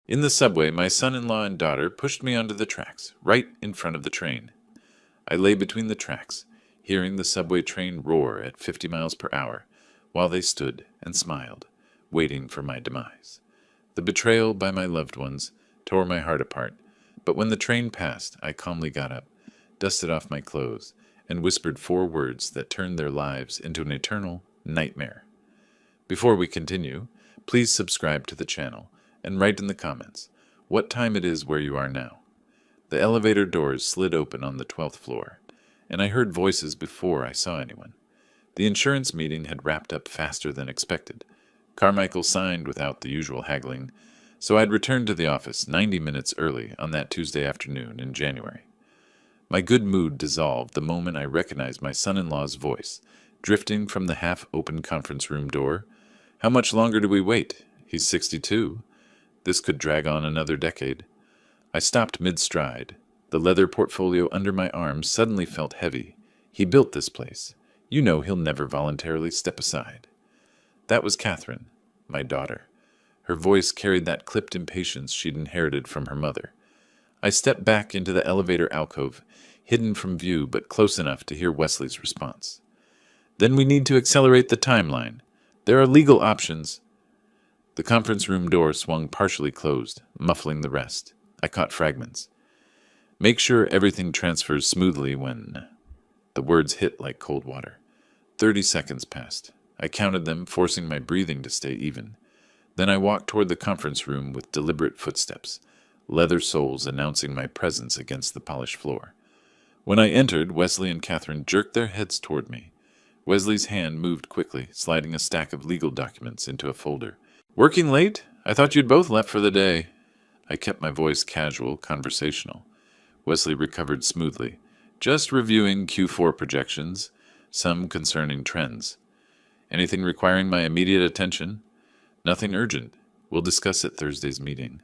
In the subway, my son-in-law and daughter pushed me onto the tracks, right in front of the train. I lay between the tracks, hearing the subway train roar at 50 miles per hour, while they stood and smiled, waiting for my demise. The betrayal by my loved ones tore my heart apart, but when the train passed, I calmly got up, dusted off my clothes, and whispered 4 words that turned their lives into an eternal nightmare. Before we continue, please subscribe to the channel and write in the comments what time it is where you are now. The elevator doors slid open on the 12th floor, and I heard voices before I saw anyone. The insurance meeting had wrapped up faster than expected. Carmichael signed without the usual haggling, so I'd returned to the office 90 minutes early on that Tuesday afternoon in January. My good mood dissolved the moment I recognized my son-in-law's voice, drifting from the half-open conference room door. How much longer do we wait? He's 62. This could drag on another decade. I stopped mid-stride. The leather portfolio under my arm suddenly felt heavy. He built this place. You know he'll never voluntarily step aside. That was Catherine, my daughter. Her voice carried that clipped impatience she'd inherited from her mother. I stepped back into the elevator alcove, hidden from view but close enough to hear Wesley's response. Then we need to accelerate the timeline. There are legal options. The conference room door swung partially closed, muffling the rest. I caught fragments. Make sure everything transfers smoothly when... The words hit like cold water. 30 seconds passed. I counted them, forcing my breathing to stay even. Then I walked toward the conference room with deliberate footsteps, leather soles announcing my presence against the polished floor. When I entered, Wesley and Catherine jerked their heads toward me. Wesley's hand moved quickly, sliding a stack of legal documents into a folder. Working late? I thought you'd both left for the day. I kept my voice casual, conversational. Wesley recovered smoothly. Just reviewing Q4 projections, some concerning trends. Anything requiring my immediate attention? Nothing urgent. We'll discuss at Thursday's meeting.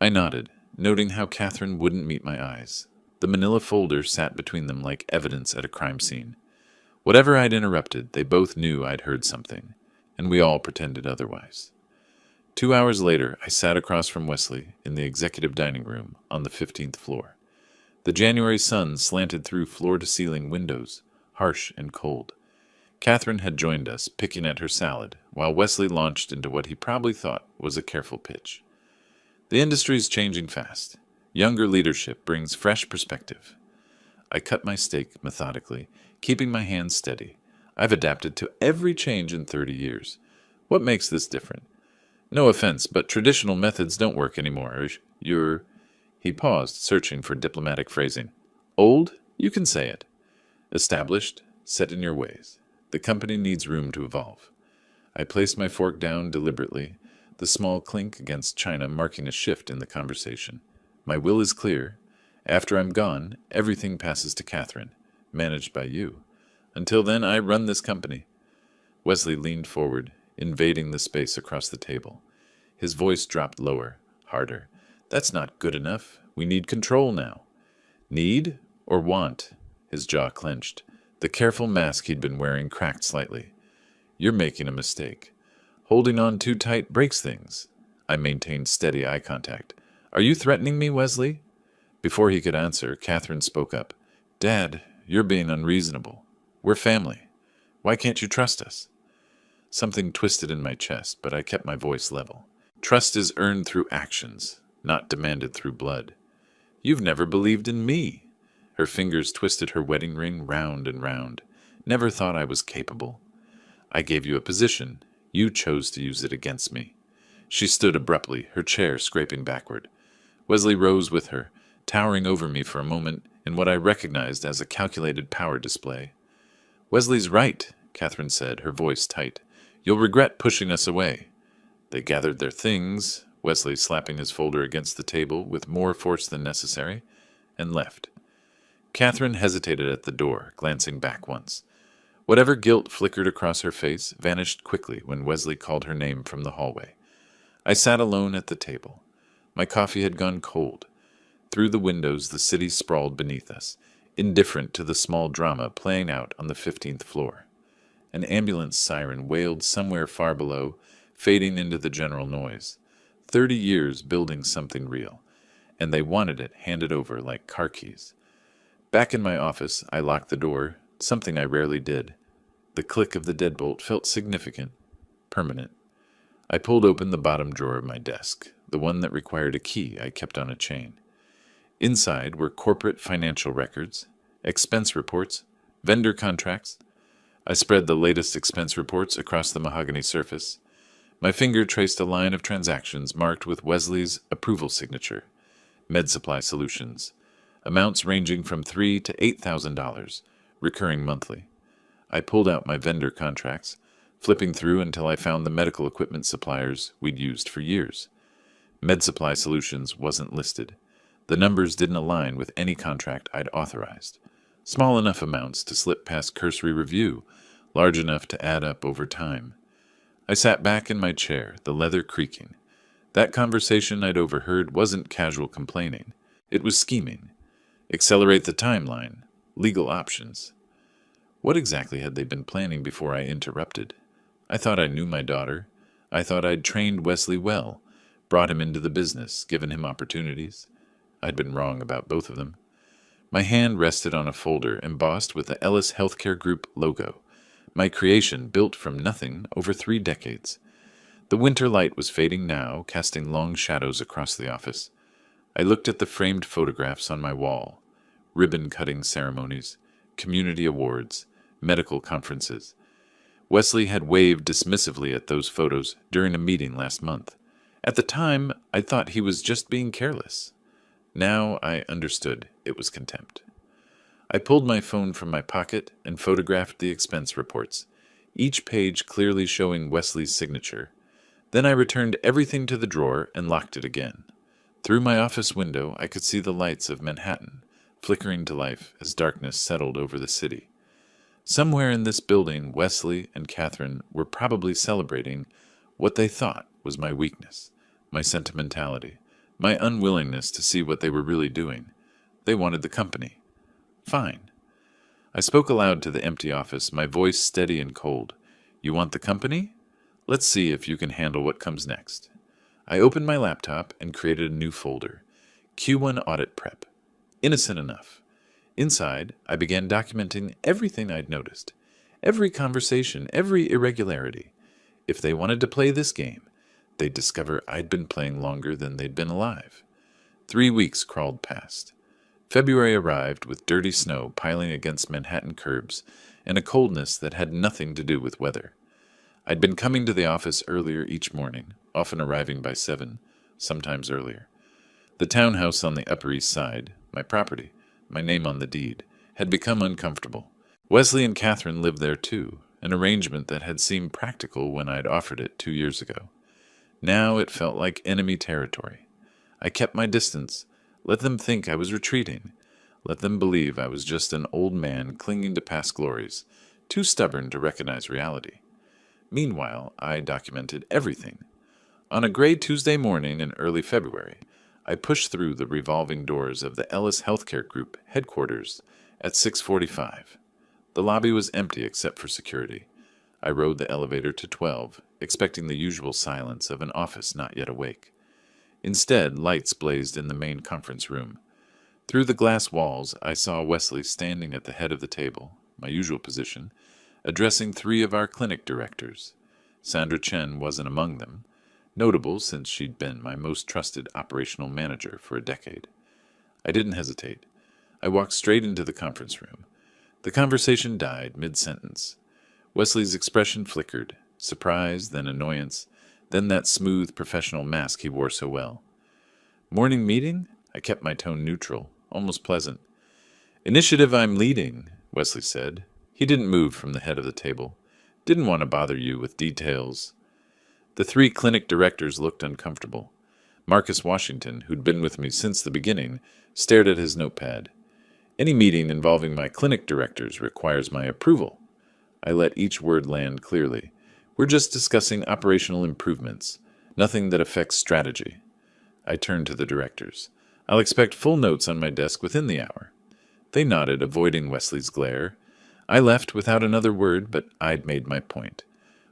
I nodded, noting how Catherine wouldn't meet my eyes. The manila folder sat between them like evidence at a crime scene. Whatever I'd interrupted, they both knew I'd heard something, and we all pretended otherwise. 2 hours later, I sat across from Wesley in the executive dining room on the 15th floor. The January sun slanted through floor-to-ceiling windows, harsh and cold. Catherine had joined us, picking at her salad, while Wesley launched into what he probably thought was a careful pitch. The industry's changing fast. Younger leadership brings fresh perspective. I cut my steak methodically, keeping my hands steady. I've adapted to every change in 30 years. What makes this different? No offense, but traditional methods don't work anymore. He paused, searching for diplomatic phrasing. Old? You can say it. Established? Set in your ways. The company needs room to evolve. I placed my fork down deliberately, the small clink against china marking a shift in the conversation. My will is clear. After I'm gone, everything passes to Catherine, managed by you. Until then, I run this company. Wesley leaned forward, invading the space across the table. His voice dropped lower, harder. That's not good enough. We need control now. Need or want? His jaw clenched. The careful mask he'd been wearing cracked slightly. You're making a mistake. Holding on too tight breaks things. I maintained steady eye contact. Are you threatening me, Wesley? Before he could answer, Catherine spoke up. Dad, you're being unreasonable. We're family. Why can't you trust us? Something twisted in my chest, but I kept my voice level. Trust is earned through actions, not demanded through blood. You've never believed in me. Her fingers twisted her wedding ring round and round. Never thought I was capable. I gave you a position. You chose to use it against me. She stood abruptly, her chair scraping backward. Wesley rose with her, towering over me for a moment in what I recognized as a calculated power display. Wesley's right, Catherine said, her voice tight. You'll regret pushing us away. They gathered their things, Wesley slapping his folder against the table with more force than necessary, and left. Catherine hesitated at the door, glancing back once. Whatever guilt flickered across her face vanished quickly when Wesley called her name from the hallway. I sat alone at the table. My coffee had gone cold. Through the windows the city sprawled beneath us, indifferent to the small drama playing out on the 15th floor. An ambulance siren wailed somewhere far below, fading into the general noise. 30 years building something real, and they wanted it handed over like car keys. Back in my office, I locked the door, something I rarely did. The click of the deadbolt felt significant, permanent. I pulled open the bottom drawer of my desk, the one that required a key I kept on a chain. Inside were corporate financial records, expense reports, vendor contracts. I spread the latest expense reports across the mahogany surface. My finger traced a line of transactions marked with Wesley's approval signature. Med Supply Solutions. Amounts ranging from $3,000 to $8,000, recurring monthly. I pulled out my vendor contracts, flipping through until I found the medical equipment suppliers we'd used for years. Med Supply Solutions wasn't listed. The numbers didn't align with any contract I'd authorized. Small enough amounts to slip past cursory review, large enough to add up over time. I sat back in my chair, the leather creaking. That conversation I'd overheard wasn't casual complaining. It was scheming. Accelerate the timeline. Legal options. What exactly had they been planning before I interrupted? I thought I knew my daughter. I thought I'd trained Wesley well, brought him into the business, given him opportunities. I'd been wrong about both of them. My hand rested on a folder embossed with the Ellis Healthcare Group logo, my creation built from nothing over 3 decades. The winter light was fading now, casting long shadows across the office. I looked at the framed photographs on my wall. Ribbon-cutting ceremonies, community awards, medical conferences. Wesley had waved dismissively at those photos during a meeting last month. At the time, I thought he was just being careless. Now I understood it was contempt. I pulled my phone from my pocket and photographed the expense reports, each page clearly showing Wesley's signature. Then I returned everything to the drawer and locked it again. Through my office window, I could see the lights of Manhattan, flickering to life as darkness settled over the city. Somewhere in this building, Wesley and Catherine were probably celebrating what they thought was my weakness, my sentimentality, my unwillingness to see what they were really doing. They wanted the company. Fine. I spoke aloud to the empty office, my voice steady and cold. You want the company? Let's see if you can handle what comes next. I opened my laptop and created a new folder. Q1 Audit Prep. Innocent enough. Inside, I began documenting everything I'd noticed. Every conversation, every irregularity. If they wanted to play this game, they'd discover I'd been playing longer than they'd been alive. 3 weeks crawled past. February arrived with dirty snow piling against Manhattan curbs and a coldness that had nothing to do with weather. I'd been coming to the office earlier each morning, often arriving by 7, sometimes earlier. The townhouse on the Upper East Side, my property, my name on the deed, had become uncomfortable. Wesley and Catherine lived there too, an arrangement that had seemed practical when I'd offered it 2 years ago. Now it felt like enemy territory. I kept my distance, let them think I was retreating, let them believe I was just an old man clinging to past glories, too stubborn to recognize reality. Meanwhile, I documented everything. On a gray Tuesday morning in early February, I pushed through the revolving doors of the Ellis Healthcare Group headquarters at 6:45. The lobby was empty except for security. I rode the elevator to 12, expecting the usual silence of an office not yet awake. Instead, lights blazed in the main conference room. Through the glass walls, I saw Wesley standing at the head of the table, my usual position, addressing 3 of our clinic directors. Sandra Chen wasn't among them, notable since she'd been my most trusted operational manager for a decade. I didn't hesitate. I walked straight into the conference room. The conversation died mid-sentence. Wesley's expression flickered, surprise, then annoyance, then that smooth professional mask he wore so well. Morning meeting? I kept my tone neutral, almost pleasant. Initiative I'm leading, Wesley said. He didn't move from the head of the table. Didn't want to bother you with details. The 3 clinic directors looked uncomfortable. Marcus Washington, who'd been with me since the beginning, stared at his notepad. Any meeting involving my clinic directors requires my approval. I let each word land clearly. We're just discussing operational improvements, nothing that affects strategy. I turned to the directors. I'll expect full notes on my desk within the hour. They nodded, avoiding Wesley's glare. I left without another word, but I'd made my point.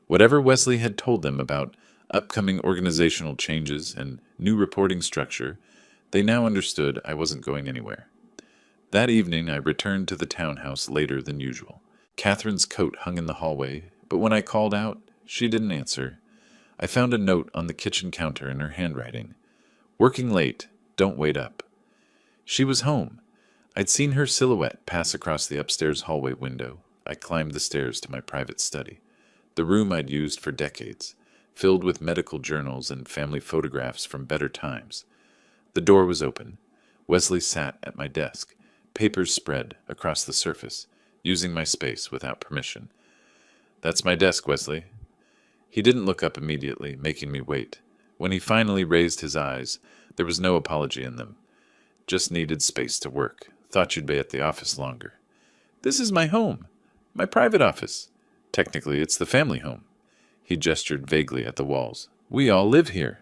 Whatever Wesley had told them about upcoming organizational changes, and new reporting structure, they now understood I wasn't going anywhere. That evening, I returned to the townhouse later than usual. Catherine's coat hung in the hallway, but when I called out, she didn't answer. I found a note on the kitchen counter in her handwriting. Working late, don't wait up. She was home. I'd seen her silhouette pass across the upstairs hallway window. I climbed the stairs to my private study, the room I'd used for decades, filled with medical journals and family photographs from better times. The door was open. Wesley sat at my desk, papers spread across the surface, using my space without permission. "That's my desk, Wesley." He didn't look up immediately, making me wait. When he finally raised his eyes, there was no apology in them. "Just needed space to work. Thought you'd be at the office longer." "This is my home. My private office. Technically, it's the family home." He gestured vaguely at the walls. "We all live here."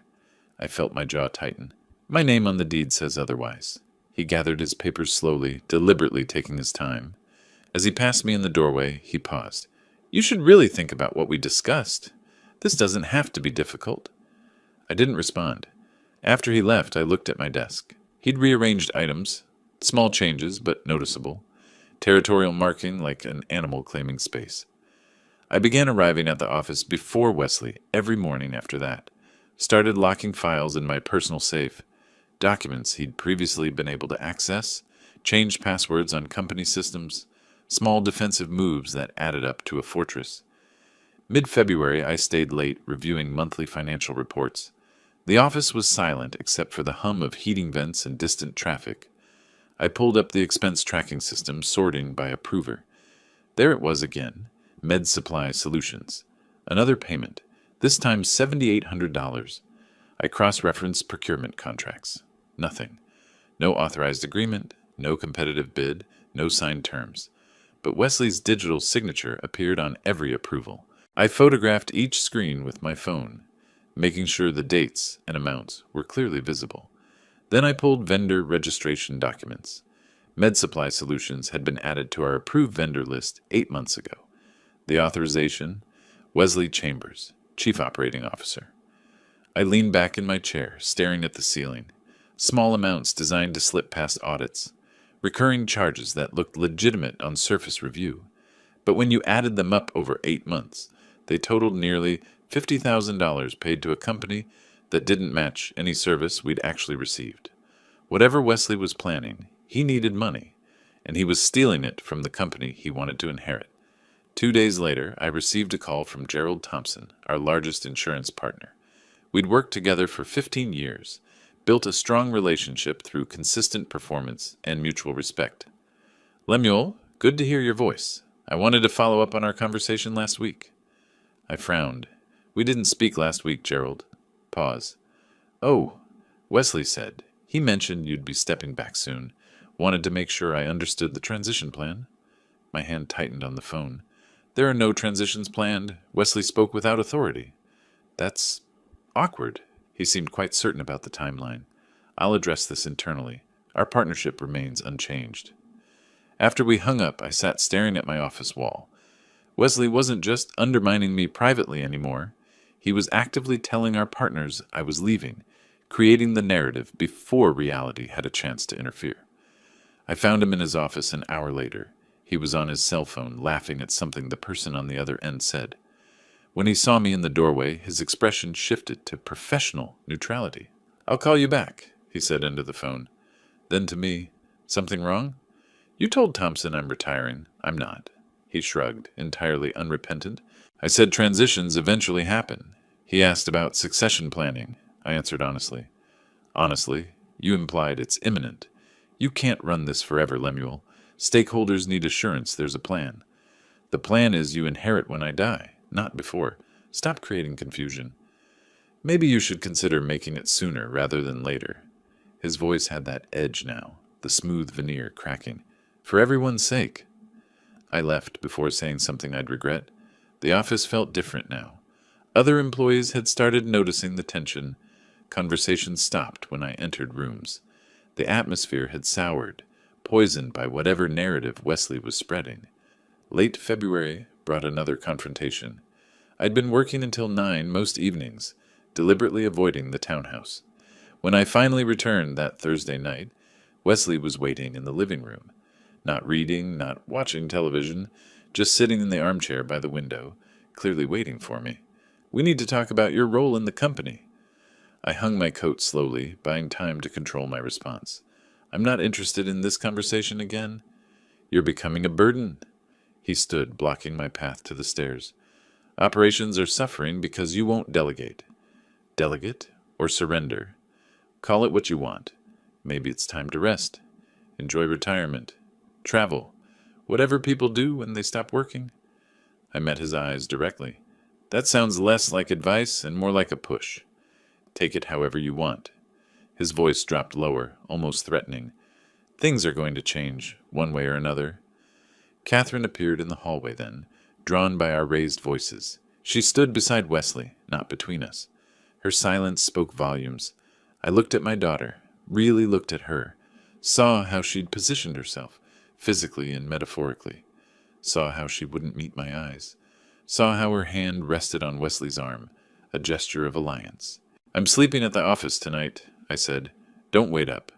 I felt my jaw tighten. "My name on the deed says otherwise." He gathered his papers slowly, deliberately taking his time. As he passed me in the doorway, he paused. "You should really think about what we discussed. This doesn't have to be difficult." I didn't respond. After he left, I looked at my desk. He'd rearranged items, small changes, but noticeable. Territorial marking like an animal claiming space. I began arriving at the office before Wesley every morning after that. Started locking files in my personal safe. Documents he'd previously been able to access, changed passwords on company systems, small defensive moves that added up to a fortress. Mid-February, I stayed late reviewing monthly financial reports. The office was silent except for the hum of heating vents and distant traffic. I pulled up the expense tracking system, sorting by approver. There it was again, Med Supply Solutions. Another payment, this time $7,800. I cross-referenced procurement contracts. Nothing. No authorized agreement, no competitive bid, no signed terms. But Wesley's digital signature appeared on every approval. I photographed each screen with my phone, making sure the dates and amounts were clearly visible. Then I pulled vendor registration documents. Med Supply Solutions had been added to our approved vendor list 8 months ago. The authorization, Wesley Chambers, Chief Operating Officer. I leaned back in my chair, staring at the ceiling. Small amounts designed to slip past audits. Recurring charges that looked legitimate on surface review. But when you added them up over 8 months, they totaled nearly $50,000 paid to a company that didn't match any service we'd actually received. Whatever Wesley was planning, he needed money, and he was stealing it from the company he wanted to inherit. 2 days later, I received a call from Gerald Thompson, our largest insurance partner. We'd worked together for 15 years, built a strong relationship through consistent performance and mutual respect. "Lemuel, good to hear your voice. I wanted to follow up on our conversation last week." I frowned. "We didn't speak last week, Gerald." Pause. "Oh," Wesley said. "He mentioned you'd be stepping back soon. Wanted to make sure I understood the transition plan." My hand tightened on the phone. "There are no transitions planned." Wesley spoke without authority. "That's awkward." He seemed quite certain about the timeline. "I'll address this internally. Our partnership remains unchanged." After we hung up, I sat staring at my office wall. Wesley wasn't just undermining me privately anymore. He was actively telling our partners I was leaving, creating the narrative before reality had a chance to interfere. I found him in his office an hour later. He was on his cell phone, laughing at something the person on the other end said. When he saw me in the doorway, his expression shifted to professional neutrality. "I'll call you back," he said into the phone. Then to me, "Something wrong?" "You told Thompson I'm retiring." "I'm not." He shrugged, entirely unrepentant. "I said transitions eventually happen." He asked about succession planning. I answered honestly. "Honestly, you implied it's imminent. You can't run this forever, Lemuel. Stakeholders need assurance there's a plan. The plan is you inherit when I die, not before. Stop creating confusion. Maybe you should consider making it sooner rather than later." His voice had that edge now, the smooth veneer cracking. "For everyone's sake." I left before saying something I'd regret. The office felt different now. Other employees had started noticing the tension. Conversations stopped when I entered rooms. The atmosphere had soured, poisoned by whatever narrative Wesley was spreading. Late February brought another confrontation. I'd been working until 9 most evenings, deliberately avoiding the townhouse. When I finally returned that Thursday night, Wesley was waiting in the living room. Not reading, not watching television, just sitting in the armchair by the window, clearly waiting for me. "We need to talk about your role in the company." I hung my coat slowly, buying time to control my response. "I'm not interested in this conversation again." "You're becoming a burden." He stood, blocking my path to the stairs. "Operations are suffering because you won't delegate." Delegate or surrender? Call it what you want. Maybe it's time to rest. Enjoy retirement. Travel. Whatever people do when they stop working. I met his eyes directly. "That sounds less like advice and more like a push. Take it however you want." His voice dropped lower, almost threatening. "Things are going to change, one way or another." Catherine appeared in the hallway then, drawn by our raised voices. She stood beside Wesley, not between us. Her silence spoke volumes. I looked at my daughter, really looked at her, saw how she'd positioned herself, physically and metaphorically, saw how she wouldn't meet my eyes, saw how her hand rested on Wesley's arm, a gesture of alliance. "I'm sleeping at the office tonight," I said. "Don't wait up."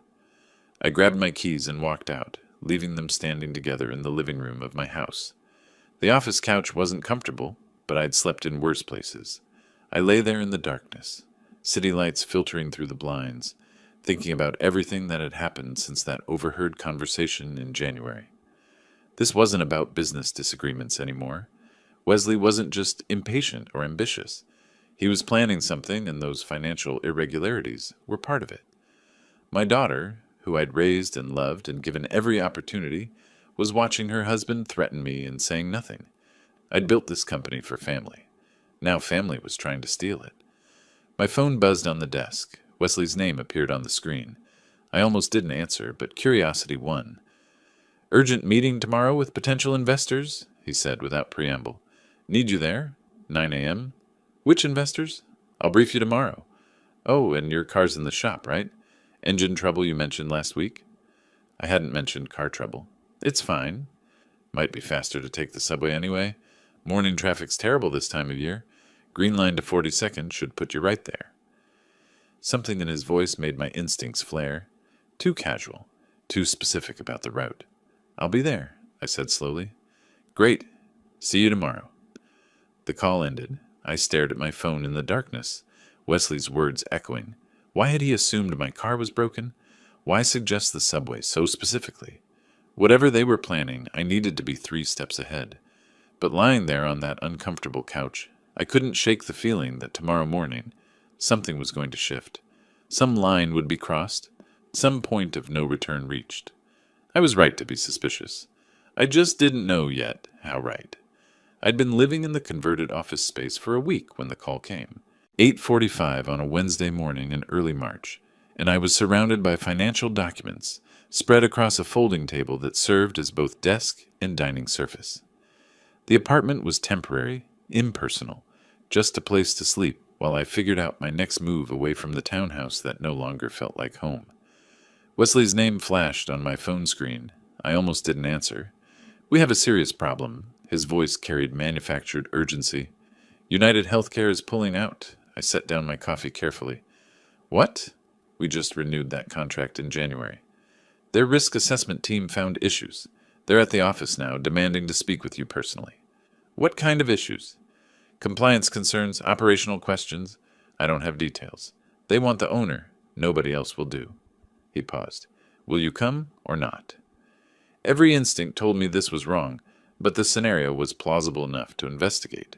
I grabbed my keys and walked out, leaving them standing together in the living room of my house. The office couch wasn't comfortable, but I'd slept in worse places. I lay there in the darkness, city lights filtering through the blinds, thinking about everything that had happened since that overheard conversation in January. This wasn't about business disagreements anymore. Wesley wasn't just impatient or ambitious. He was planning something, and those financial irregularities were part of it. My daughter, who I'd raised and loved and given every opportunity, was watching her husband threaten me and saying nothing. I'd built this company for family. Now family was trying to steal it. My phone buzzed on the desk. Wesley's name appeared on the screen. I almost didn't answer, but curiosity won. "Urgent meeting tomorrow with potential investors," he said without preamble. "Need you there? 9 a.m. "Which investors?" "I'll brief you tomorrow." "Oh, and your car's in the shop, right? Engine trouble you mentioned last week?" I hadn't mentioned car trouble. "It's fine. Might be faster to take the subway anyway. Morning traffic's terrible this time of year. Green Line to 42nd should put you right there." Something in his voice made my instincts flare. Too casual, too specific about the route. "I'll be there," I said slowly. "Great. See you tomorrow." The call ended. I stared at my phone in the darkness, Wesley's words echoing. Why had he assumed my car was broken? Why suggest the subway so specifically? Whatever they were planning, I needed to be 3 steps ahead. But lying there on that uncomfortable couch, I couldn't shake the feeling that tomorrow morning something was going to shift. Some line would be crossed, some point of no return reached. I was right to be suspicious. I just didn't know yet how right. I'd been living in the converted office space for a week when the call came. 8:45 on a Wednesday morning in early March, and I was surrounded by financial documents spread across a folding table that served as both desk and dining surface. The apartment was temporary, impersonal, just a place to sleep while I figured out my next move away from the townhouse that no longer felt like home. Wesley's name flashed on my phone screen. I almost didn't answer. "We have a serious problem." His voice carried manufactured urgency. "United Healthcare is pulling out." I set down my coffee carefully. "What?" "We just renewed that contract in January. Their risk assessment team found issues. They're at the office now, demanding to speak with you personally." "What kind of issues?" "Compliance concerns, operational questions. I don't have details. They want the owner. Nobody else will do." He paused. "Will you come or not?" Every instinct told me this was wrong, but the scenario was plausible enough to investigate.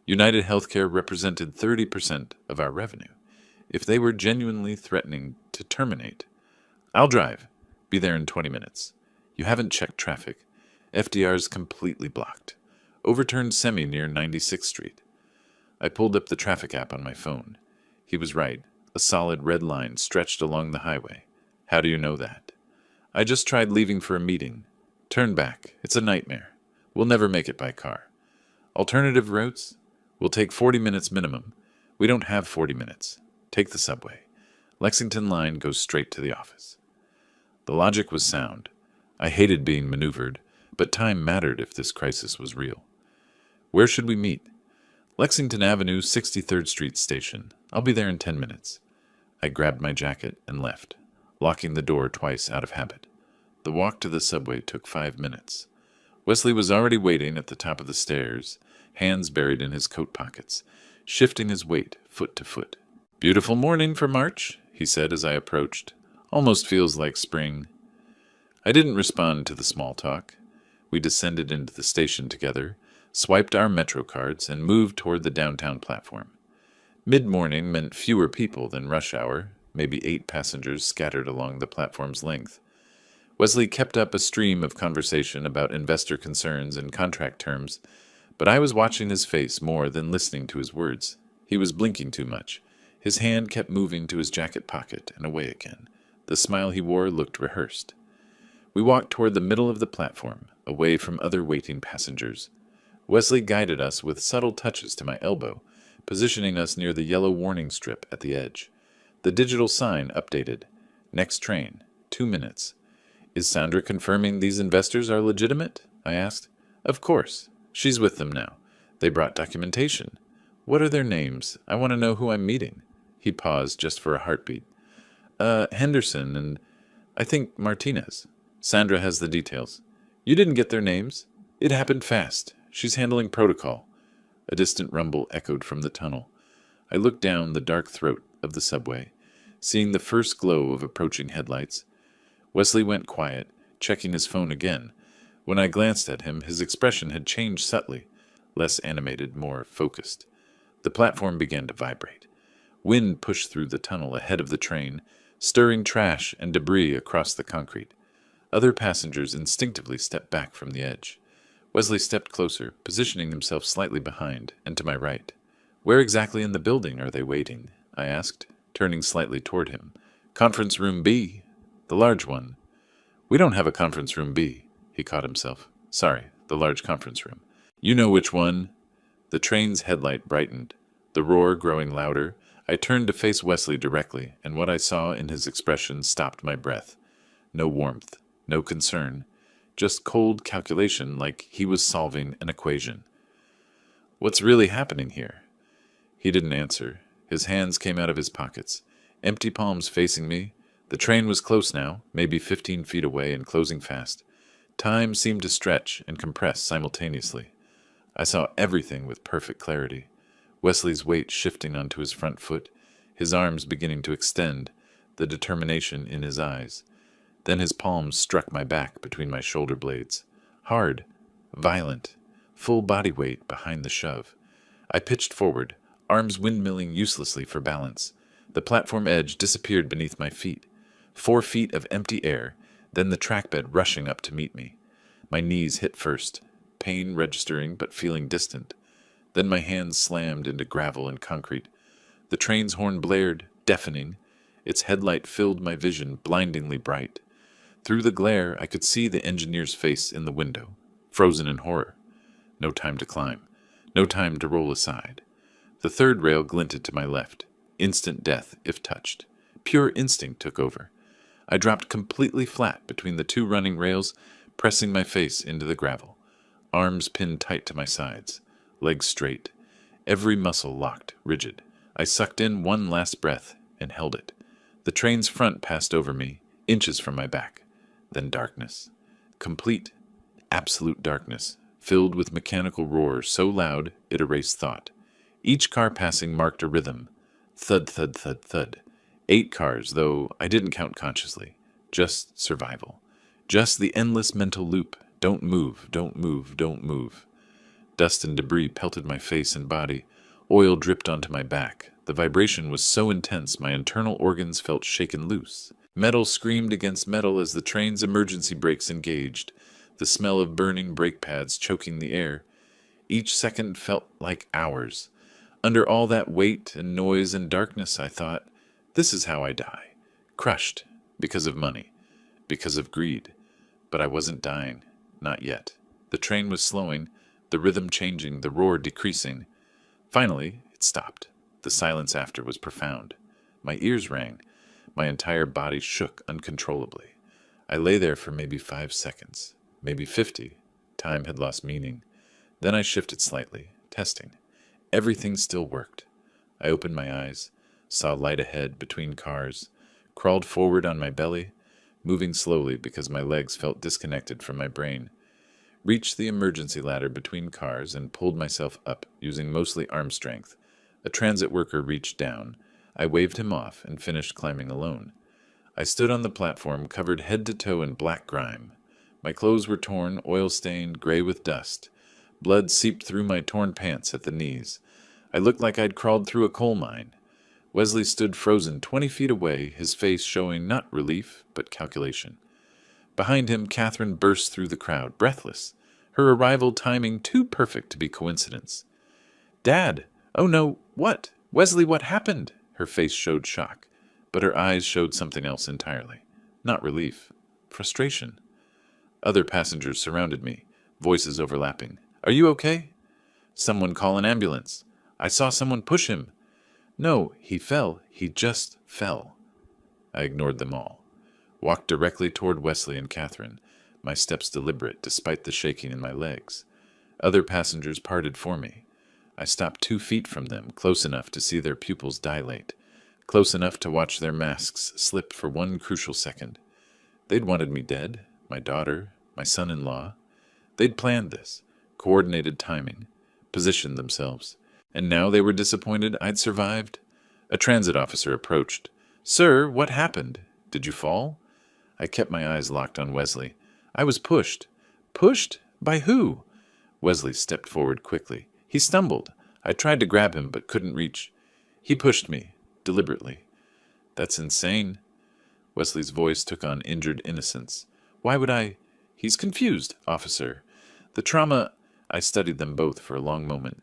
United Healthcare represented 30% of our revenue. If they were genuinely threatening to terminate, "I'll drive. Be there in 20 minutes. You haven't checked traffic. FDR's completely blocked. Overturned semi near 96th Street. I pulled up the traffic app on my phone. He was right. A solid red line stretched along the highway. How do you know that? I just tried leaving for a meeting. Turn back. It's a nightmare. We'll never make it by car. Alternative routes? Will take 40 minutes minimum. We don't have 40 minutes. Take the subway. Lexington line goes straight to the office. The logic was sound. I hated being maneuvered, but time mattered if this crisis was real. Where should we meet? Lexington Avenue, 63rd Street Station. I'll be there in 10 minutes. I grabbed my jacket and left, locking the door twice out of habit. The walk to the subway took 5 minutes. Wesley was already waiting at the top of the stairs, hands buried in his coat pockets, shifting his weight foot to foot. "Beautiful morning for March," he said as I approached. "Almost feels like spring." I didn't respond to the small talk. We descended into the station together, swiped our Metro cards, and moved toward the downtown platform. Mid-morning meant fewer people than rush hour, maybe 8 passengers scattered along the platform's length. Wesley kept up a stream of conversation about investor concerns and contract terms, but I was watching his face more than listening to his words. He was blinking too much. His hand kept moving to his jacket pocket and away again. The smile he wore looked rehearsed. We walked toward the middle of the platform, away from other waiting passengers. Wesley guided us with subtle touches to my elbow, positioning us near the yellow warning strip at the edge. The digital sign updated. "Next train, 2 minutes." "Is Sandra confirming these investors are legitimate?" I asked. "Of course. She's with them now. They brought documentation." "What are their names? I want to know who I'm meeting." He paused just for a heartbeat. Henderson and I think Martinez. Sandra has the details." "You didn't get their names?" "It happened fast. She's handling protocol." A distant rumble echoed from the tunnel. I looked down the dark throat of the subway, seeing the first glow of approaching headlights. Wesley went quiet, checking his phone again. When I glanced at him, his expression had changed subtly, less animated, more focused. The platform began to vibrate. Wind pushed through the tunnel ahead of the train, stirring trash and debris across the concrete. Other passengers instinctively stepped back from the edge. Wesley stepped closer, positioning himself slightly behind and to my right. "Where exactly in the building are they waiting?" I asked, turning slightly toward him. "Conference room B. The large one." "We don't have a conference room B." He caught himself. "Sorry, the large conference room." "You know which one." The train's headlight brightened, the roar growing louder. I turned to face Wesley directly, and what I saw in his expression stopped my breath. No warmth, no concern, just cold calculation like he was solving an equation. "What's really happening here?" He didn't answer. His hands came out of his pockets, empty palms facing me. The train was close now, maybe 15 feet away and closing fast. Time seemed to stretch and compress simultaneously. I saw everything with perfect clarity. Wesley's weight shifting onto his front foot, his arms beginning to extend, the determination in his eyes. Then his palms struck my back between my shoulder blades. Hard, violent, full body weight behind the shove. I pitched forward, arms windmilling uselessly for balance. The platform edge disappeared beneath my feet. 4 feet of empty air, then the trackbed rushing up to meet me. My knees hit first, pain registering but feeling distant. Then my hands slammed into gravel and concrete. The train's horn blared, deafening. Its headlight filled my vision, blindingly bright. Through the glare, I could see the engineer's face in the window, frozen in horror. No time to climb. No time to roll aside. The third rail glinted to my left. Instant death, if touched. Pure instinct took over. I dropped completely flat between the 2 running rails, pressing my face into the gravel. Arms pinned tight to my sides. Legs straight. Every muscle locked, rigid. I sucked in one last breath and held it. The train's front passed over me, inches from my back. Then darkness. Complete, absolute darkness, filled with mechanical roar so loud it erased thought. Each car passing marked a rhythm. Thud, thud, thud, thud. 8 cars, though I didn't count consciously. Just survival. Just the endless mental loop. Don't move, don't move, don't move. Dust and debris pelted my face and body. Oil dripped onto my back. The vibration was so intense my internal organs felt shaken loose. Metal screamed against metal as the train's emergency brakes engaged, the smell of burning brake pads choking the air. Each second felt like hours. Under all that weight and noise and darkness, I thought, this is how I die. Crushed, because of money, because of greed. But I wasn't dying, not yet. The train was slowing, the rhythm changing, the roar decreasing. Finally, it stopped. The silence after was profound. My ears rang. My entire body shook uncontrollably. I lay there for maybe 5 seconds, maybe 50. Time had lost meaning. Then I shifted slightly, testing. Everything still worked. I opened my eyes. saw light ahead between cars, crawled forward on my belly, moving slowly because my legs felt disconnected from my brain, reached the emergency ladder between cars and pulled myself up using mostly arm strength. A transit worker reached down. I waved him off and finished climbing alone. I stood on the platform covered head to toe in black grime. My clothes were torn, oil-stained, gray with dust. Blood seeped through my torn pants at the knees. I looked like I'd crawled through a coal mine. Wesley stood frozen 20 feet away, his face showing not relief, but calculation. Behind him, Catherine burst through the crowd, breathless, her arrival timing too perfect to be coincidence. "Dad! Oh no, what? Wesley, what happened?" Her face showed shock, but her eyes showed something else entirely. Not relief. Frustration. Other passengers surrounded me, voices overlapping. "Are you okay?" "Someone call an ambulance." "I saw someone push him." "No, he fell. He just fell." I ignored them all. Walked directly toward Wesley and Catherine, my steps deliberate despite the shaking in my legs. Other passengers parted for me. I stopped 2 feet from them, close enough to see their pupils dilate, close enough to watch their masks slip for one crucial second. They'd wanted me dead, my daughter, my son-in-law. They'd planned this, coordinated timing, positioned themselves, and now they were disappointed I'd survived. A transit officer approached. "Sir, what happened? Did you fall?" I kept my eyes locked on Wesley. "I was pushed." "Pushed? By who?" Wesley stepped forward quickly. He stumbled. I tried to grab him, but couldn't reach. "He pushed me, deliberately." "That's insane." Wesley's voice took on injured innocence. "Why would I—" "He's confused, officer. The trauma—" I studied them both for a long moment.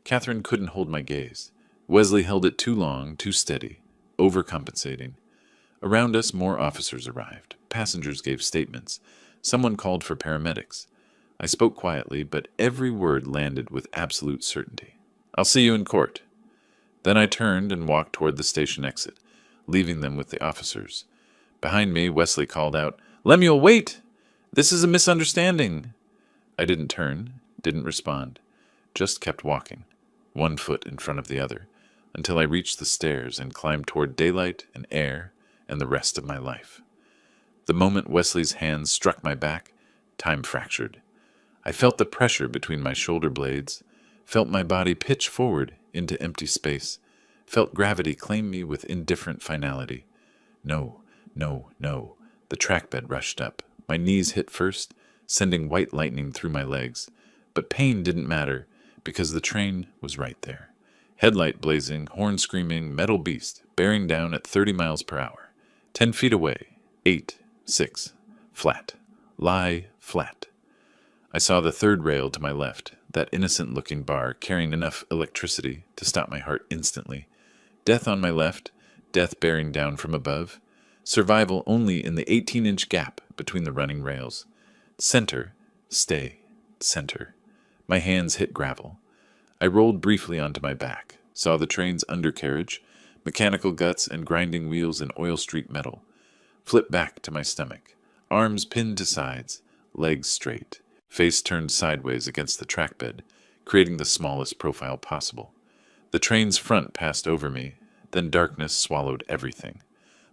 Catherine couldn't hold my gaze. Wesley held it too long, too steady, overcompensating. Around us, more officers arrived. Passengers gave statements. Someone called for paramedics. I spoke quietly, but every word landed with absolute certainty. "I'll see you in court." Then I turned and walked toward the station exit, leaving them with the officers. Behind me, Wesley called out, "Lemuel, wait! This is a misunderstanding." I didn't turn, didn't respond, just kept walking, one foot in front of the other, until I reached the stairs and climbed toward daylight and air and the rest of my life. The moment Wesley's hands struck my back, time fractured. I felt the pressure between my shoulder blades, felt my body pitch forward into empty space, felt gravity claim me with indifferent finality. No, no, no. The trackbed rushed up. My knees hit first, sending white lightning through my legs. But pain didn't matter, because the train was right there. Headlight blazing, horn screaming, metal beast, bearing down at 30 miles per hour. 10 feet away. 8, 6. Flat. Lie flat. I saw the third rail to my left, that innocent-looking bar carrying enough electricity to stop my heart instantly. Death on my left, death bearing down from above. Survival only in the 18-inch gap between the running rails. Center, stay, center. My hands hit gravel. I rolled briefly onto my back, saw the train's undercarriage, mechanical guts and grinding wheels in oil-streaked metal. Flipped back to my stomach, arms pinned to sides, legs straight. Face turned sideways against the trackbed, creating the smallest profile possible. The train's front passed over me, then darkness swallowed everything.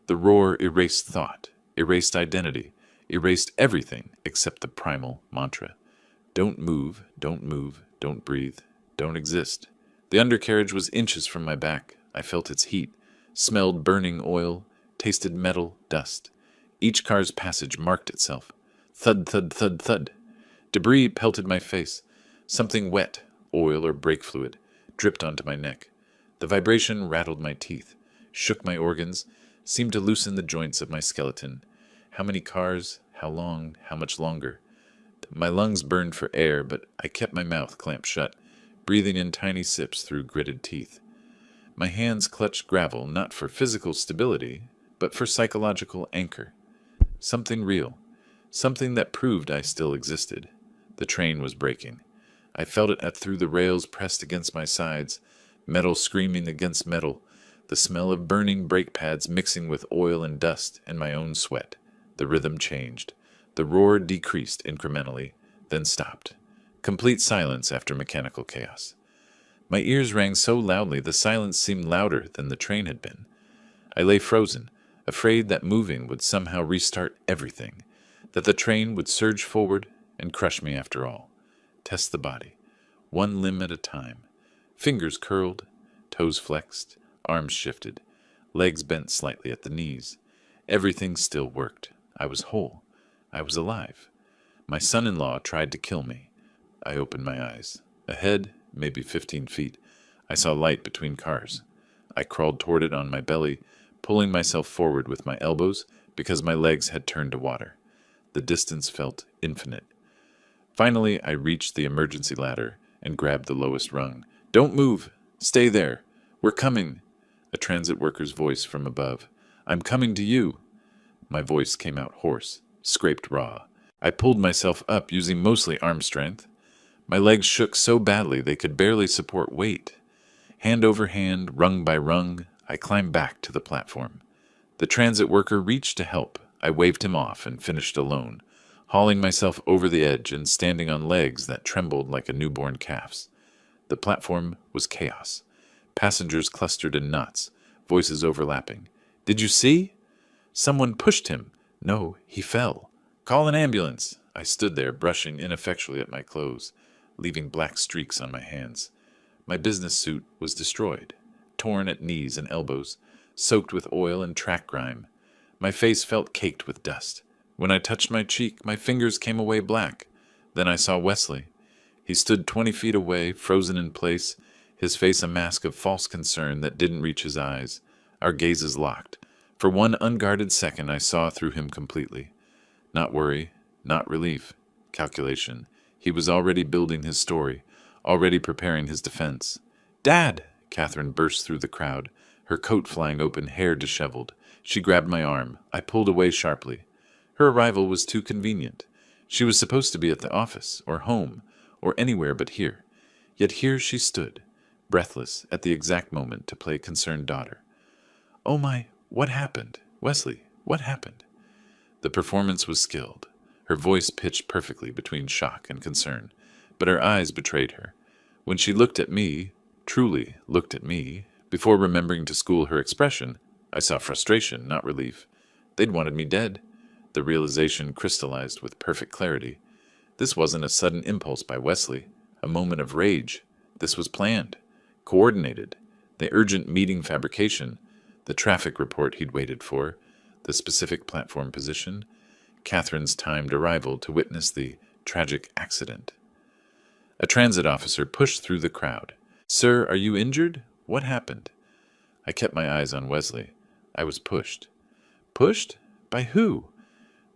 The roar erased thought, erased identity, erased everything except the primal mantra. Don't move, don't move, don't breathe, don't exist. The undercarriage was inches from my back. I felt its heat, smelled burning oil, tasted metal, dust. Each car's passage marked itself. Thud, thud, thud, thud. Debris pelted my face. Something wet, oil or brake fluid, dripped onto my neck. The vibration rattled my teeth, shook my organs, seemed to loosen the joints of my skeleton. How many cars? How long? How much longer? My lungs burned for air, but I kept my mouth clamped shut, breathing in tiny sips through gritted teeth. My hands clutched gravel not for physical stability, but for psychological anchor. Something real, something that proved I still existed. The train was breaking. I felt it through the rails pressed against my sides, metal screaming against metal, the smell of burning brake pads mixing with oil and dust and my own sweat. The rhythm changed. The roar decreased incrementally, then stopped. Complete silence after mechanical chaos. My ears rang so loudly the silence seemed louder than the train had been. I lay frozen, afraid that moving would somehow restart everything, that the train would surge forward and crush me after all. Test the body, one limb at a time. Fingers curled, toes flexed, arms shifted, legs bent slightly at the knees. Everything still worked. I was whole. I was alive. My son-in-law tried to kill me. I opened my eyes. Ahead, maybe 15 feet, I saw light between cars. I crawled toward it on my belly, pulling myself forward with my elbows because my legs had turned to water. The distance felt infinite. Finally, I reached the emergency ladder and grabbed the lowest rung. "Don't move! Stay there! We're coming!" A transit worker's voice from above. "I'm coming to you!" My voice came out hoarse, scraped raw. I pulled myself up using mostly arm strength. My legs shook so badly they could barely support weight. Hand over hand, rung by rung, I climbed back to the platform. The transit worker reached to help. I waved him off and finished alone, hauling myself over the edge and standing on legs that trembled like a newborn calf's. The platform was chaos. Passengers clustered in knots, voices overlapping. "Did you see?" "Someone pushed him." "No, he fell." "Call an ambulance." I stood there, brushing ineffectually at my clothes, leaving black streaks on my hands. My business suit was destroyed, torn at knees and elbows, soaked with oil and track grime. My face felt caked with dust. When I touched my cheek, my fingers came away black. Then I saw Wesley. He stood 20 feet away, frozen in place, his face a mask of false concern that didn't reach his eyes. Our gazes locked. For one unguarded second, I saw through him completely. Not worry, not relief, calculation. He was already building his story, already preparing his defense. "Dad!" Catherine burst through the crowd, her coat flying open, hair disheveled. She grabbed my arm. I pulled away sharply. Her arrival was too convenient. She was supposed to be at the office, or home, or anywhere but here. Yet here she stood, breathless at the exact moment to play concerned daughter. "Oh my, what happened? Wesley, what happened?" The performance was skilled. Her voice pitched perfectly between shock and concern, but her eyes betrayed her. When she looked at me, truly looked at me, before remembering to school her expression, I saw frustration, not relief. They'd wanted me dead. The realization crystallized with perfect clarity. This wasn't a sudden impulse by Wesley, a moment of rage. This was planned, coordinated. The urgent meeting fabrication, the traffic report he'd waited for, the specific platform position, Catherine's timed arrival to witness the tragic accident. A transit officer pushed through the crowd. "Sir, are you injured? What happened?" I kept my eyes on Wesley. I was pushed. Pushed? By who?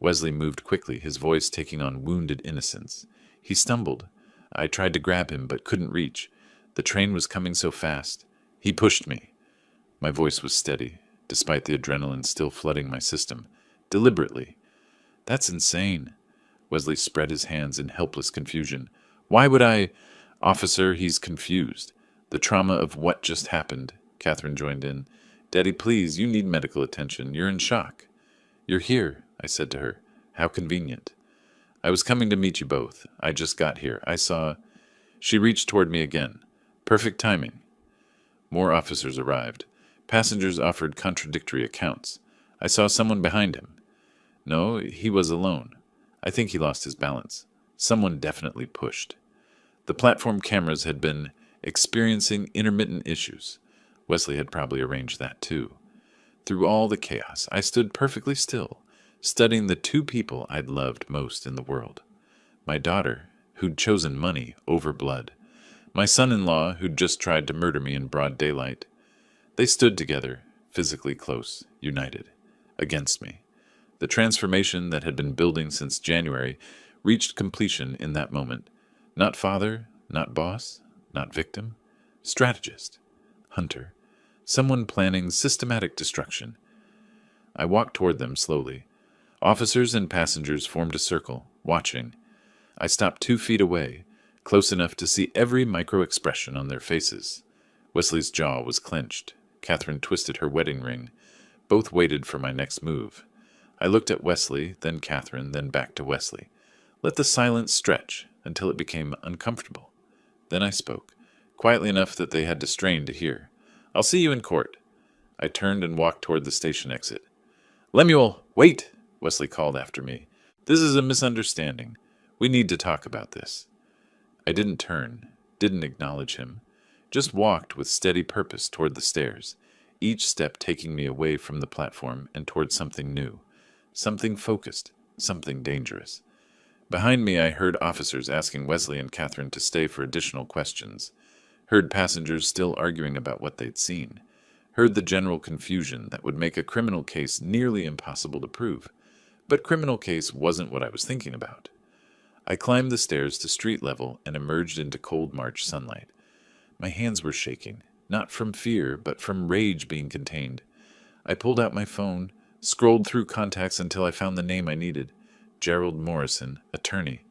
Wesley moved quickly, his voice taking on wounded innocence. He stumbled. I tried to grab him, but couldn't reach. The train was coming so fast. He pushed me. My voice was steady, despite the adrenaline still flooding my system. Deliberately. "That's insane." Wesley spread his hands in helpless confusion. "Why would I—" "Officer, he's confused. The trauma of what just happened," Catherine joined in. "Daddy, please, you need medical attention. You're in shock." "You're here," I said to her. "How convenient." "I was coming to meet you both. I just got here. I saw—" She reached toward me again. Perfect timing. More officers arrived. Passengers offered contradictory accounts. I saw someone behind him. No, he was alone. I think he lost his balance. Someone definitely pushed. The platform cameras had been experiencing intermittent issues. Wesley had probably arranged that too. Through all the chaos, I stood perfectly still, studying the two people I'd loved most in the world. My daughter, who'd chosen money over blood. My son-in-law, who'd just tried to murder me in broad daylight. They stood together, physically close, united, against me. The transformation that had been building since January reached completion in that moment. Not father, not boss, not victim. Strategist. Hunter. Someone planning systematic destruction. I walked toward them slowly. Officers and passengers formed a circle, watching. I stopped 2 feet away, close enough to see every micro-expression on their faces. Wesley's jaw was clenched. Catherine twisted her wedding ring. Both waited for my next move. I looked at Wesley, then Catherine, then back to Wesley. Let the silence stretch until it became uncomfortable. Then I spoke, quietly enough that they had to strain to hear. "I'll see you in court." I turned and walked toward the station exit. "Lemuel, wait!" Wesley called after me. "This is a misunderstanding. We need to talk about this." I didn't turn, didn't acknowledge him, just walked with steady purpose toward the stairs, each step taking me away from the platform and toward something new, something focused, something dangerous. Behind me, I heard officers asking Wesley and Catherine to stay for additional questions, heard passengers still arguing about what they'd seen, heard the general confusion that would make a criminal case nearly impossible to prove. But criminal case wasn't what I was thinking about. I climbed the stairs to street level and emerged into cold March sunlight. My hands were shaking, not from fear, but from rage being contained. I pulled out my phone, scrolled through contacts until I found the name I needed. Gerald Morrison, attorney.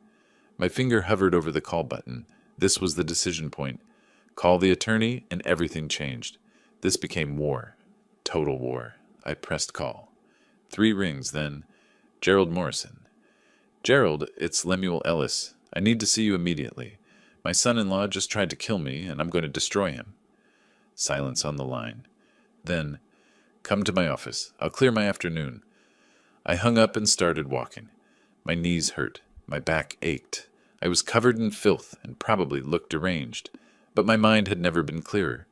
My finger hovered over the call button. This was the decision point. Call the attorney, and everything changed. This became war. Total war. I pressed call. 3 rings, then, "Gerald Morrison." "Gerald, it's Lemuel Ellis. I need to see you immediately. My son-in-law just tried to kill me, and I'm going to destroy him." Silence on the line. Then, "Come to my office. I'll clear my afternoon." I hung up and started walking. My knees hurt. My back ached. I was covered in filth and probably looked deranged. But my mind had never been clearer.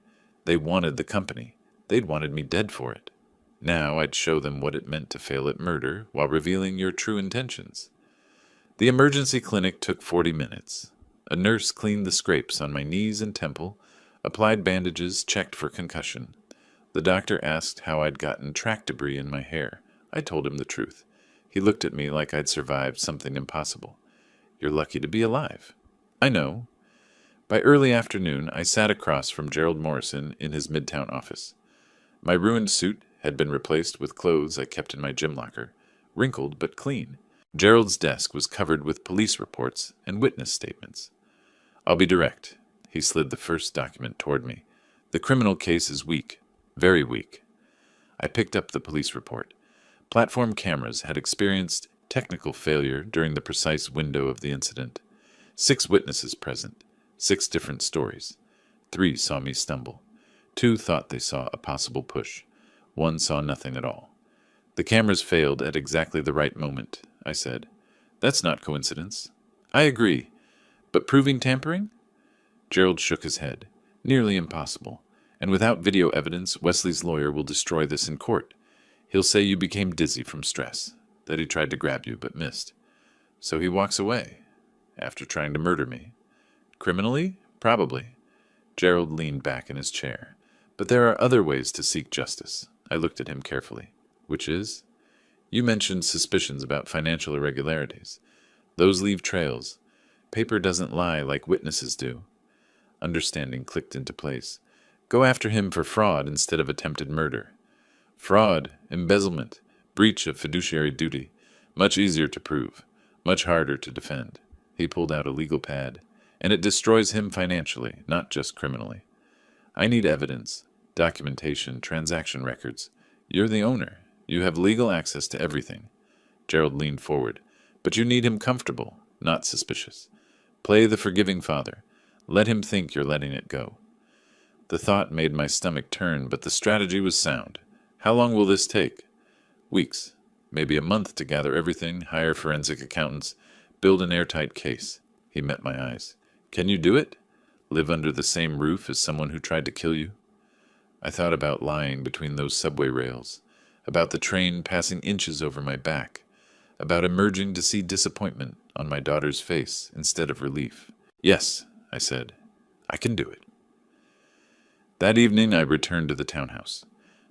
They wanted the company. They'd wanted me dead for it. Now I'd show them what it meant to fail at murder while revealing your true intentions. The emergency clinic took 40 minutes. A nurse cleaned the scrapes on my knees and temple, applied bandages, checked for concussion. The doctor asked how I'd gotten track debris in my hair. I told him the truth. He looked at me like I'd survived something impossible. "You're lucky to be alive." "I know." By early afternoon, I sat across from Gerald Morrison in his Midtown office. My ruined suit had been replaced with clothes I kept in my gym locker, wrinkled but clean. Gerald's desk was covered with police reports and witness statements. "I'll be direct." He slid the first document toward me. "The criminal case is weak, very weak." I picked up the police report. Platform cameras had experienced technical failure during the precise window of the incident. 6 witnesses present, 6 different stories. 3 saw me stumble. 2 thought they saw a possible push. 1 saw nothing at all. "The cameras failed at exactly the right moment," I said. "That's not coincidence." "I agree. But proving tampering?" Gerald shook his head. "Nearly impossible. And without video evidence, Wesley's lawyer will destroy this in court. He'll say you became dizzy from stress, that he tried to grab you but missed. So he walks away, after trying to murder me. Criminally? Probably." Gerald leaned back in his chair. "But there are other ways to seek justice." I looked at him carefully. "Which is?" "You mentioned suspicions about financial irregularities. Those leave trails. Paper doesn't lie like witnesses do." Understanding clicked into place. "Go after him for fraud instead of attempted murder." "Fraud, embezzlement, breach of fiduciary duty. Much easier to prove, much harder to defend." He pulled out a legal pad. "And it destroys him financially, not just criminally. I need evidence, documentation, transaction records. You're the owner. You have legal access to everything." Gerald leaned forward. "But you need him comfortable, not suspicious. Play the forgiving father. Let him think you're letting it go." The thought made my stomach turn, but the strategy was sound. "How long will this take?" "Weeks. Maybe a month to gather everything, hire forensic accountants, build an airtight case." He met my eyes. "Can you do it? Live under the same roof as someone who tried to kill you?" I thought about lying between those subway rails, about the train passing inches over my back, about emerging to see disappointment on my daughter's face instead of relief. "Yes," I said, "I can do it." That evening I returned to the townhouse.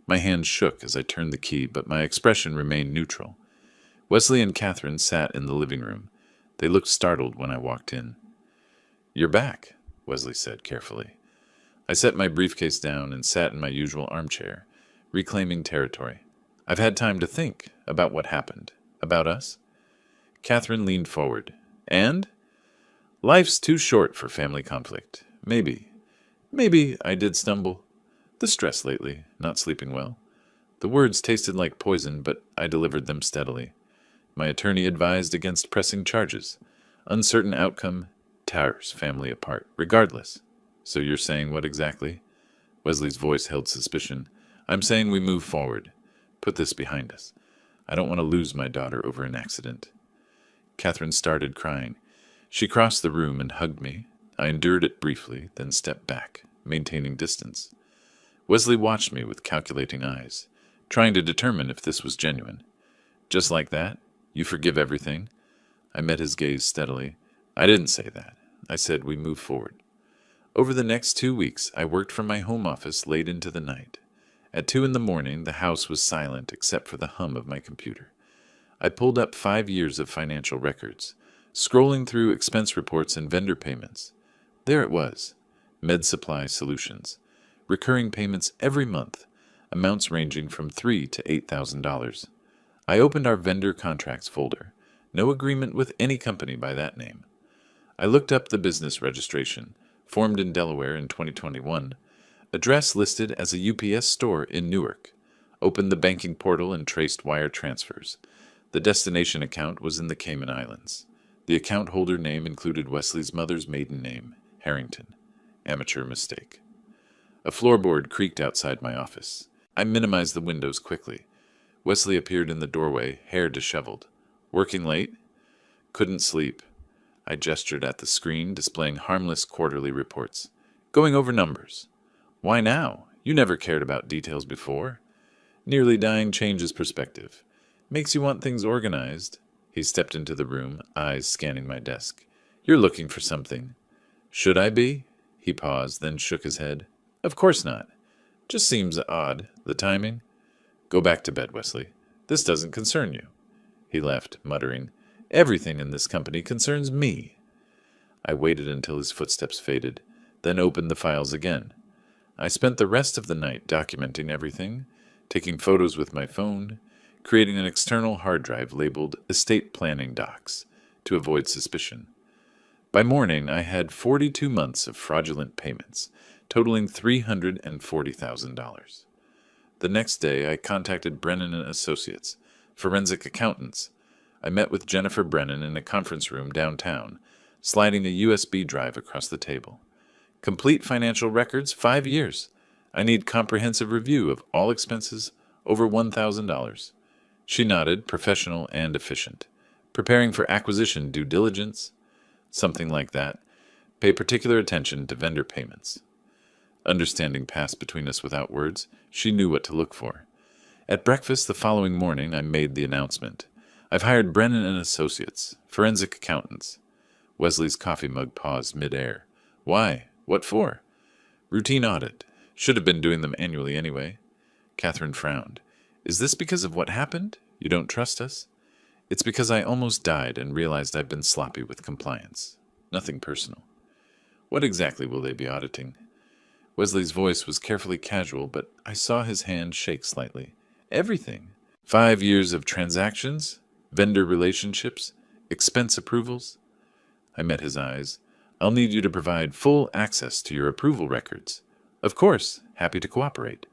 My hands shook as I turned the key, but my expression remained neutral. Wesley and Catherine sat in the living room. They looked startled when I walked in. "You're back," Wesley said carefully. I set my briefcase down and sat in my usual armchair, reclaiming territory. "I've had time to think about what happened, about us." Catherine leaned forward. "And? Life's too short for family conflict. Maybe I did stumble. The stress lately, not sleeping well." The words tasted like poison, but I delivered them steadily. My attorney advised against pressing charges. Uncertain outcome tears family apart, regardless. So you're saying what exactly? Wesley's voice held suspicion. I'm saying we move forward. Put this behind us. I don't want to lose my daughter over an accident. Catherine started crying. She crossed the room and hugged me. I endured it briefly, then stepped back, maintaining distance. Wesley watched me with calculating eyes, trying to determine if this was genuine. Just like that? You forgive everything? I met his gaze steadily. I didn't say that. I said we move forward. Over the next 2 weeks, I worked from my home office late into the night. At 2 a.m, the house was silent except for the hum of my computer. I pulled up 5 years of financial records, scrolling through expense reports and vendor payments. There it was, Med Supply Solutions, recurring payments every month, amounts ranging from $3,000 to $8,000. I opened our vendor contracts folder. No agreement with any company by that name. I looked up the business registration, formed in Delaware in 2021, address listed as a UPS store in Newark, opened the banking portal and traced wire transfers. The destination account was in the Cayman Islands. The account holder name included Wesley's mother's maiden name, Harrington. Amateur mistake. A floorboard creaked outside my office. I minimized the windows quickly. Wesley appeared in the doorway, hair disheveled. Working late? Couldn't sleep. I gestured at the screen, displaying harmless quarterly reports. Going over numbers. Why now? You never cared about details before. Nearly dying changes perspective. Makes you want things organized. He stepped into the room, eyes scanning my desk. You're looking for something. Should I be? He paused, then shook his head. Of course not. Just seems odd, the timing. Go back to bed, Wesley. This doesn't concern you. He left, muttering, Everything in this company concerns me. I waited until his footsteps faded, then opened the files again. I spent the rest of the night documenting everything, taking photos with my phone, creating an external hard drive labeled Estate Planning Docs to avoid suspicion. By morning, I had 42 months of fraudulent payments, totaling $340,000. The next day, I contacted Brennan & Associates, forensic accountants. I met with Jennifer Brennan in a conference room downtown, sliding a USB drive across the table. Complete financial records, 5 years. I need comprehensive review of all expenses over $1,000. She nodded, professional and efficient. Preparing for acquisition due diligence? Something like that. Pay particular attention to vendor payments. Understanding passed between us without words. She knew what to look for. At breakfast the following morning, I made the announcement. I've hired Brennan & Associates, forensic accountants. Wesley's coffee mug paused mid-air. Why? What for? Routine audit. Should have been doing them annually anyway. Catherine frowned. Is this because of what happened? You don't trust us? It's because I almost died and realized I've been sloppy with compliance. Nothing personal. What exactly will they be auditing? Wesley's voice was carefully casual, but I saw his hand shake slightly. Everything. 5 years of transactions, vendor relationships, expense approvals. I met his eyes. I'll need you to provide full access to your approval records. Of course, happy to cooperate.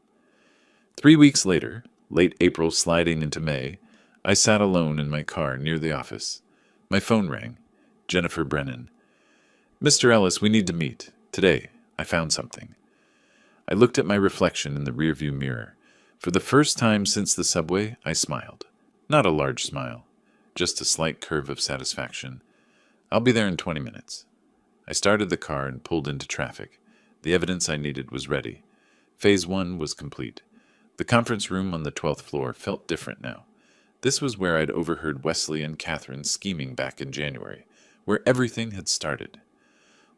3 weeks later, late April sliding into May, I sat alone in my car near the office. My phone rang. Jennifer Brennan. Mr. Ellis, we need to meet. Today, I found something. I looked at my reflection in the rearview mirror. For the first time since the subway, I smiled. Not a large smile, just a slight curve of satisfaction. I'll be there in 20 minutes. I started the car and pulled into traffic. The evidence I needed was ready. Phase 1 was complete. The conference room on the 12th floor felt different now. This was where I'd overheard Wesley and Catherine scheming back in January, where everything had started.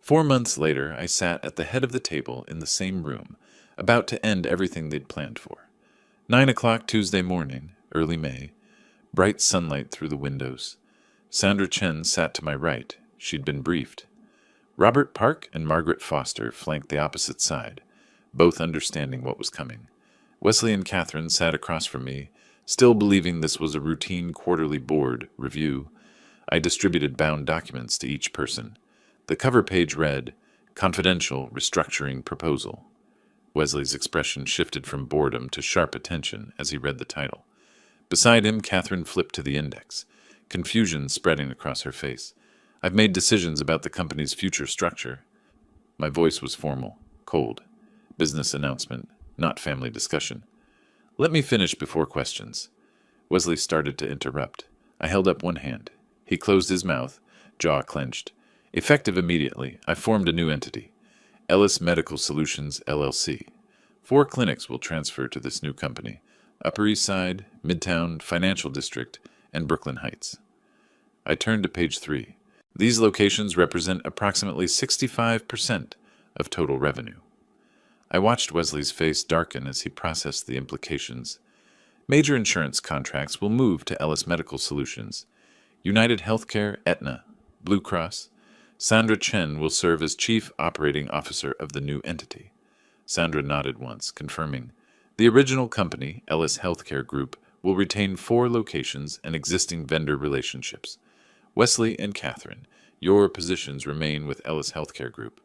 4 months later, I sat at the head of the table in the same room, about to end everything they'd planned for. 9 o'clock Tuesday morning, early May, bright sunlight through the windows. Sandra Chen sat to my right. She'd been briefed. Robert Park and Margaret Foster flanked the opposite side, both understanding what was coming. Wesley and Catherine sat across from me, still believing this was a routine quarterly board review. I distributed bound documents to each person. The cover page read, Confidential Restructuring Proposal. Wesley's expression shifted from boredom to sharp attention as he read the title. Beside him, Catherine flipped to the index, confusion spreading across her face. I've made decisions about the company's future structure. My voice was formal, cold. Business announcement, not family discussion. Let me finish before questions. Wesley started to interrupt. I held up one hand. He closed his mouth, jaw clenched. Effective immediately, I formed a new entity, Ellis Medical Solutions, LLC. 4 clinics will transfer to this new company: Upper East Side, Midtown, Financial District, and Brooklyn Heights. I turned to page 3. These locations represent approximately 65% of total revenue. I watched Wesley's face darken as he processed the implications. Major insurance contracts will move to Ellis Medical Solutions. United Healthcare, Aetna, Blue Cross. Sandra Chen will serve as Chief Operating Officer of the new entity. Sandra nodded once, confirming. The original company, Ellis Healthcare Group, will retain 4 locations and existing vendor relationships. Wesley and Catherine, your positions remain with Ellis Healthcare Group.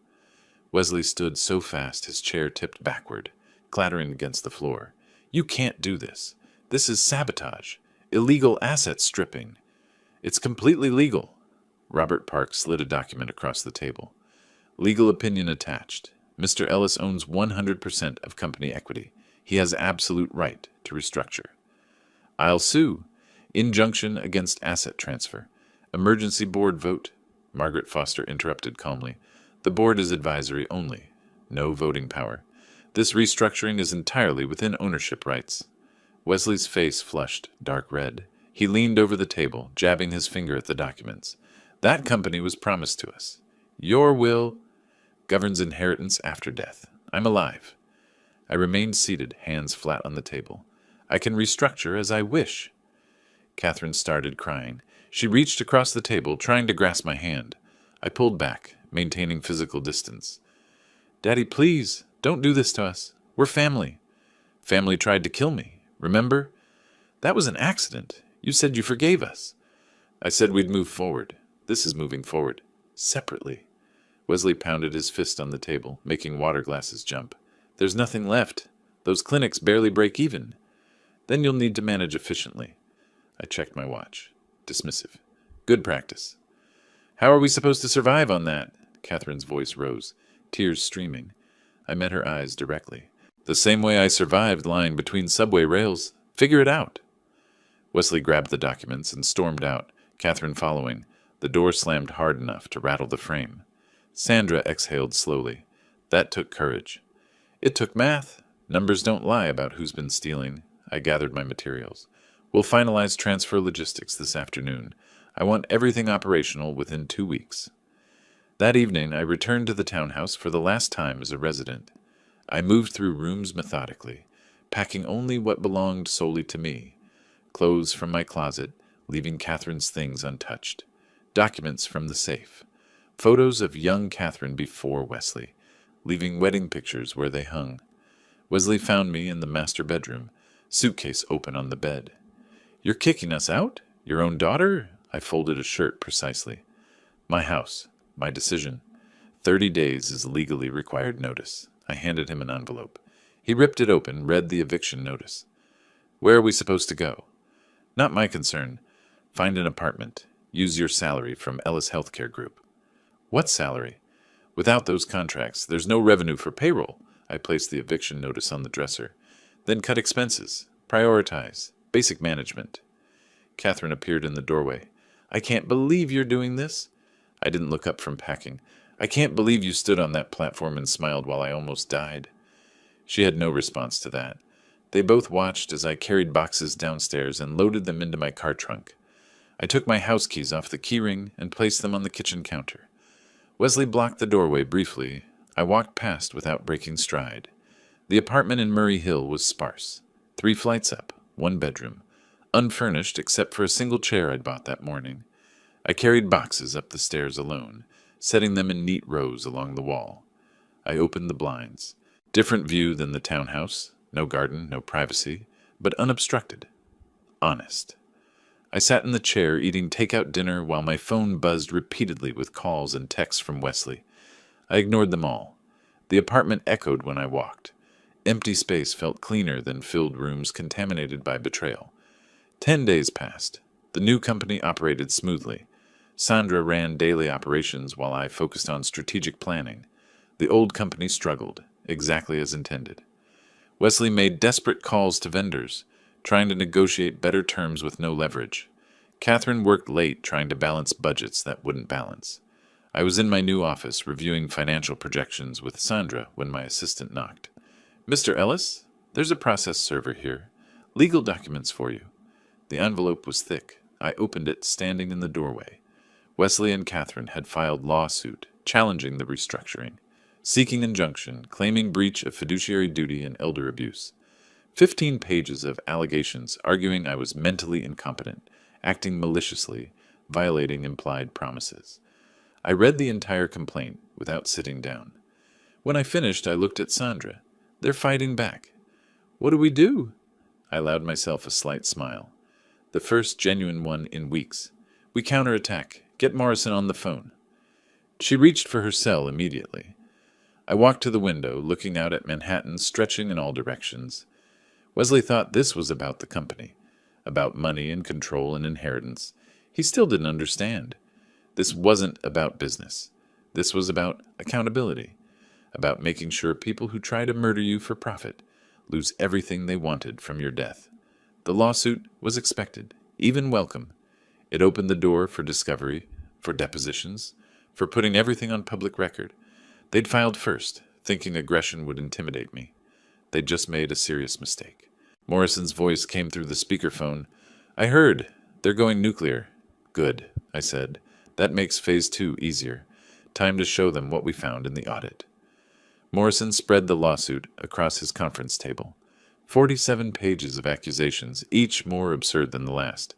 Wesley stood so fast his chair tipped backward, clattering against the floor. You can't do this. This is sabotage. Illegal asset stripping. It's completely legal. Robert Park slid a document across the table. Legal opinion attached. Mr. Ellis owns 100% of company equity. He has absolute right to restructure. I'll sue. Injunction against asset transfer. Emergency board vote. Margaret Foster interrupted calmly. The board is advisory only. No voting power. This restructuring is entirely within ownership rights. Wesley's face flushed dark red. He leaned over the table, jabbing his finger at the documents. That company was promised to us. Your will governs inheritance after death. I'm alive. I remained seated, hands flat on the table. I can restructure as I wish. Catherine started crying. She reached across the table, trying to grasp my hand. I pulled back, maintaining physical distance. Daddy, please, don't do this to us. We're family. Family tried to kill me. Remember? That was an accident. You said you forgave us. I said we'd move forward. This is moving forward. Separately. Wesley pounded his fist on the table, making water glasses jump. There's nothing left. Those clinics barely break even. Then you'll need to manage efficiently. I checked my watch. Dismissive. Good practice. How are we supposed to survive on that? Catherine's voice rose, tears streaming. I met her eyes directly. The same way I survived lying between subway rails. Figure it out. Wesley grabbed the documents and stormed out, Catherine following. The door slammed hard enough to rattle the frame. Sandra exhaled slowly. That took courage. It took math. Numbers don't lie about who's been stealing. I gathered my materials. We'll finalize transfer logistics this afternoon. I want everything operational within 2 weeks. That evening, I returned to the townhouse for the last time as a resident. I moved through rooms methodically, packing only what belonged solely to me. Clothes from my closet, leaving Catherine's things untouched. Documents from the safe. Photos of young Catherine before Wesley, leaving wedding pictures where they hung. Wesley found me in the master bedroom, suitcase open on the bed. You're kicking us out? Your own daughter? I folded a shirt precisely. My house. My decision. 30 days is legally required notice. I handed him an envelope. He ripped it open, read the eviction notice. Where are we supposed to go? Not my concern. Find an apartment. Use your salary from Ellis Healthcare Group. What salary? Without those contracts, there's no revenue for payroll. I placed the eviction notice on the dresser. Then cut expenses. Prioritize. Basic management. Catherine appeared in the doorway. I can't believe you're doing this. I didn't look up from packing. I can't believe you stood on that platform and smiled while I almost died. She had no response to that. They both watched as I carried boxes downstairs and loaded them into my car trunk. I took my house keys off the keyring and placed them on the kitchen counter. Wesley blocked the doorway briefly. I walked past without breaking stride. The apartment in Murray Hill was sparse. 3 flights up, 1 bedroom. Unfurnished except for a single chair I'd bought that morning. I carried boxes up the stairs alone, setting them in neat rows along the wall. I opened the blinds. Different view than the townhouse. No garden, no privacy, but unobstructed. Honest. I sat in the chair eating takeout dinner while my phone buzzed repeatedly with calls and texts from Wesley. I ignored them all. The apartment echoed when I walked. Empty space felt cleaner than filled rooms contaminated by betrayal. 10 days passed. The new company operated smoothly. Sandra ran daily operations while I focused on strategic planning. The old company struggled, exactly as intended. Wesley made desperate calls to vendors, trying to negotiate better terms with no leverage. Catherine worked late trying to balance budgets that wouldn't balance. I was in my new office reviewing financial projections with Sandra when my assistant knocked. "Mr. Ellis, there's a process server here. Legal documents for you." The envelope was thick. I opened it standing in the doorway. Wesley and Catherine had filed lawsuit challenging the restructuring, seeking injunction, claiming breach of fiduciary duty and elder abuse. 15 pages of allegations arguing I was mentally incompetent, acting maliciously, violating implied promises. I read the entire complaint without sitting down. When I finished, I looked at Sandra. They're fighting back. "What do we do?" I allowed myself a slight smile. The first genuine one in weeks. "We counterattack. Get Morrison on the phone." She reached for her cell immediately. I walked to the window, looking out at Manhattan stretching in all directions. Wesley thought this was about the company, about money and control and inheritance. He still didn't understand. This wasn't about business. This was about accountability, about making sure people who try to murder you for profit lose everything they wanted from your death. The lawsuit was expected, even welcome. It opened the door for discovery, for depositions, for putting everything on public record. They'd filed first, thinking aggression would intimidate me. They'd just made a serious mistake. Morrison's voice came through the speakerphone. "I heard. They're going nuclear." "Good," I said. "That makes phase 2 easier. Time to show them what we found in the audit." Morrison spread the lawsuit across his conference table. 47 pages of accusations, each more absurd than the last.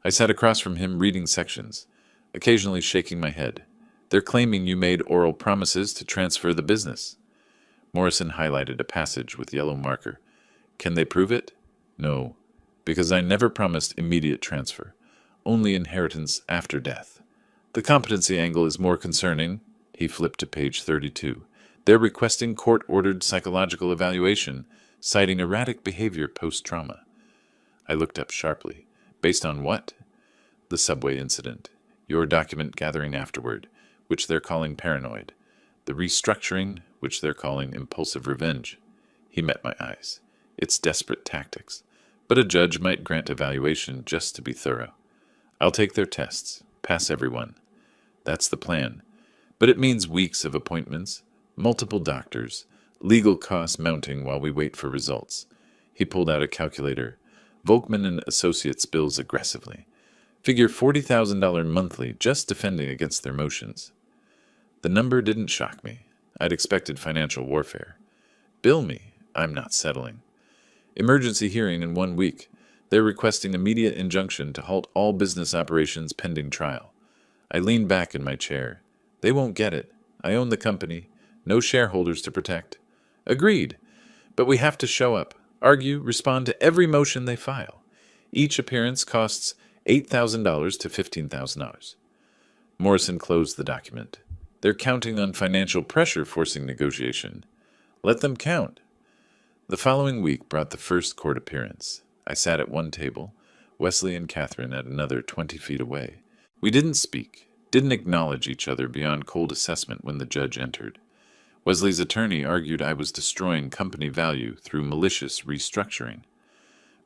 I sat across from him reading sections, occasionally shaking my head. "They're claiming you made oral promises to transfer the business." Morrison highlighted a passage with yellow marker. "Can they prove it?" "No, because I never promised immediate transfer, only inheritance after death." "The competency angle is more concerning." He flipped to page 32. "They're requesting court-ordered psychological evaluation, citing erratic behavior post-trauma." I looked up sharply. "Based on what?" "The subway incident. Your document gathering afterward, which they're calling paranoid. The restructuring, which they're calling impulsive revenge." He met my eyes. "It's desperate tactics, but a judge might grant evaluation just to be thorough. I'll take their tests, pass everyone. That's the plan. But it means weeks of appointments, multiple doctors, legal costs mounting while we wait for results." He pulled out a calculator. "Volkman and Associates bills aggressively. Figure $40,000 monthly just defending against their motions." The number didn't shock me. I'd expected financial warfare. "Bill me. I'm not settling." "Emergency hearing in 1 week. They're requesting immediate injunction to halt all business operations pending trial." I leaned back in my chair. "They won't get it. I own the company. No shareholders to protect." "Agreed. But we have to show up, argue, respond to every motion they file. Each appearance costs $8,000 to $15,000. Morrison closed the document. "They're counting on financial pressure forcing negotiation." "Let them count." The following week brought the first court appearance. I sat at one table, Wesley and Catherine at another 20 feet away. We didn't speak, didn't acknowledge each other beyond cold assessment when the judge entered. Wesley's attorney argued I was destroying company value through malicious restructuring.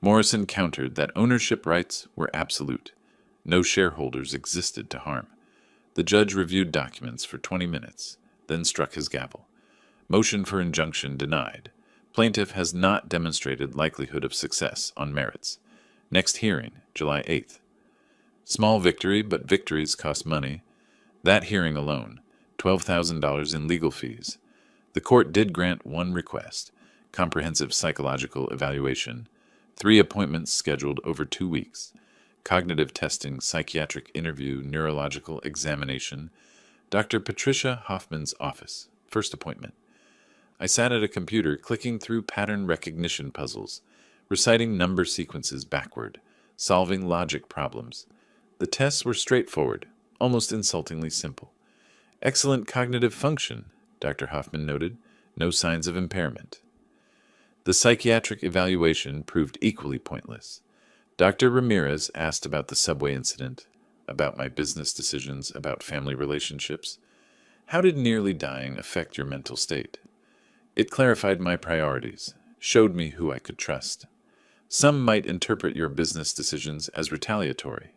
Morrison countered that ownership rights were absolute. No shareholders existed to harm. The judge reviewed documents for 20 minutes, then struck his gavel. Motion for injunction denied. Plaintiff has not demonstrated likelihood of success on merits. Next hearing, July 8th. Small victory, but victories cost money. That hearing alone, $12,000 in legal fees. The court did grant one request, comprehensive psychological evaluation, 3 appointments scheduled over 2 weeks, cognitive testing, psychiatric interview, neurological examination, Dr. Patricia Hoffman's office, first appointment. I sat at a computer clicking through pattern recognition puzzles, reciting number sequences backward, solving logic problems. The tests were straightforward, almost insultingly simple. "Excellent cognitive function," Dr. Hoffman noted. "No signs of impairment." The psychiatric evaluation proved equally pointless. Dr. Ramirez asked about the subway incident, about my business decisions, about family relationships. How did nearly dying affect your mental state? It clarified my priorities, showed me who I could trust. Some might interpret your business decisions as retaliatory.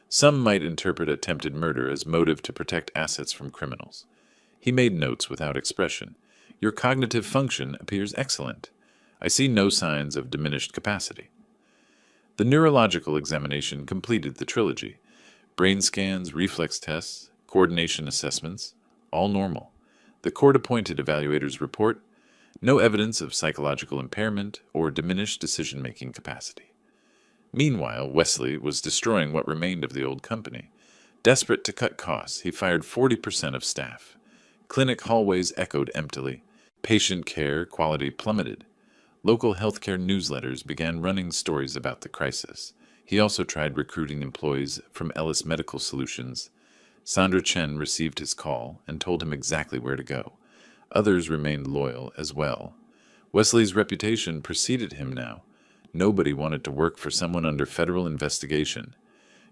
Some might interpret attempted murder as motive to protect assets from criminals. He made notes without expression. Your cognitive function appears excellent. I see no signs of diminished capacity. The neurological examination completed the trilogy. Brain scans, reflex tests, coordination assessments, all normal. The court-appointed evaluators report no evidence of psychological impairment or diminished decision-making capacity. Meanwhile, Wesley was destroying what remained of the old company. Desperate to cut costs, he fired 40% of staff. Clinic hallways echoed emptily. Patient care quality plummeted. Local healthcare newsletters began running stories about the crisis. He also tried recruiting employees from Ellis Medical Solutions. Sandra Chen received his call and told him exactly where to go. Others remained loyal as well. Wesley's reputation preceded him now. Nobody wanted to work for someone under federal investigation.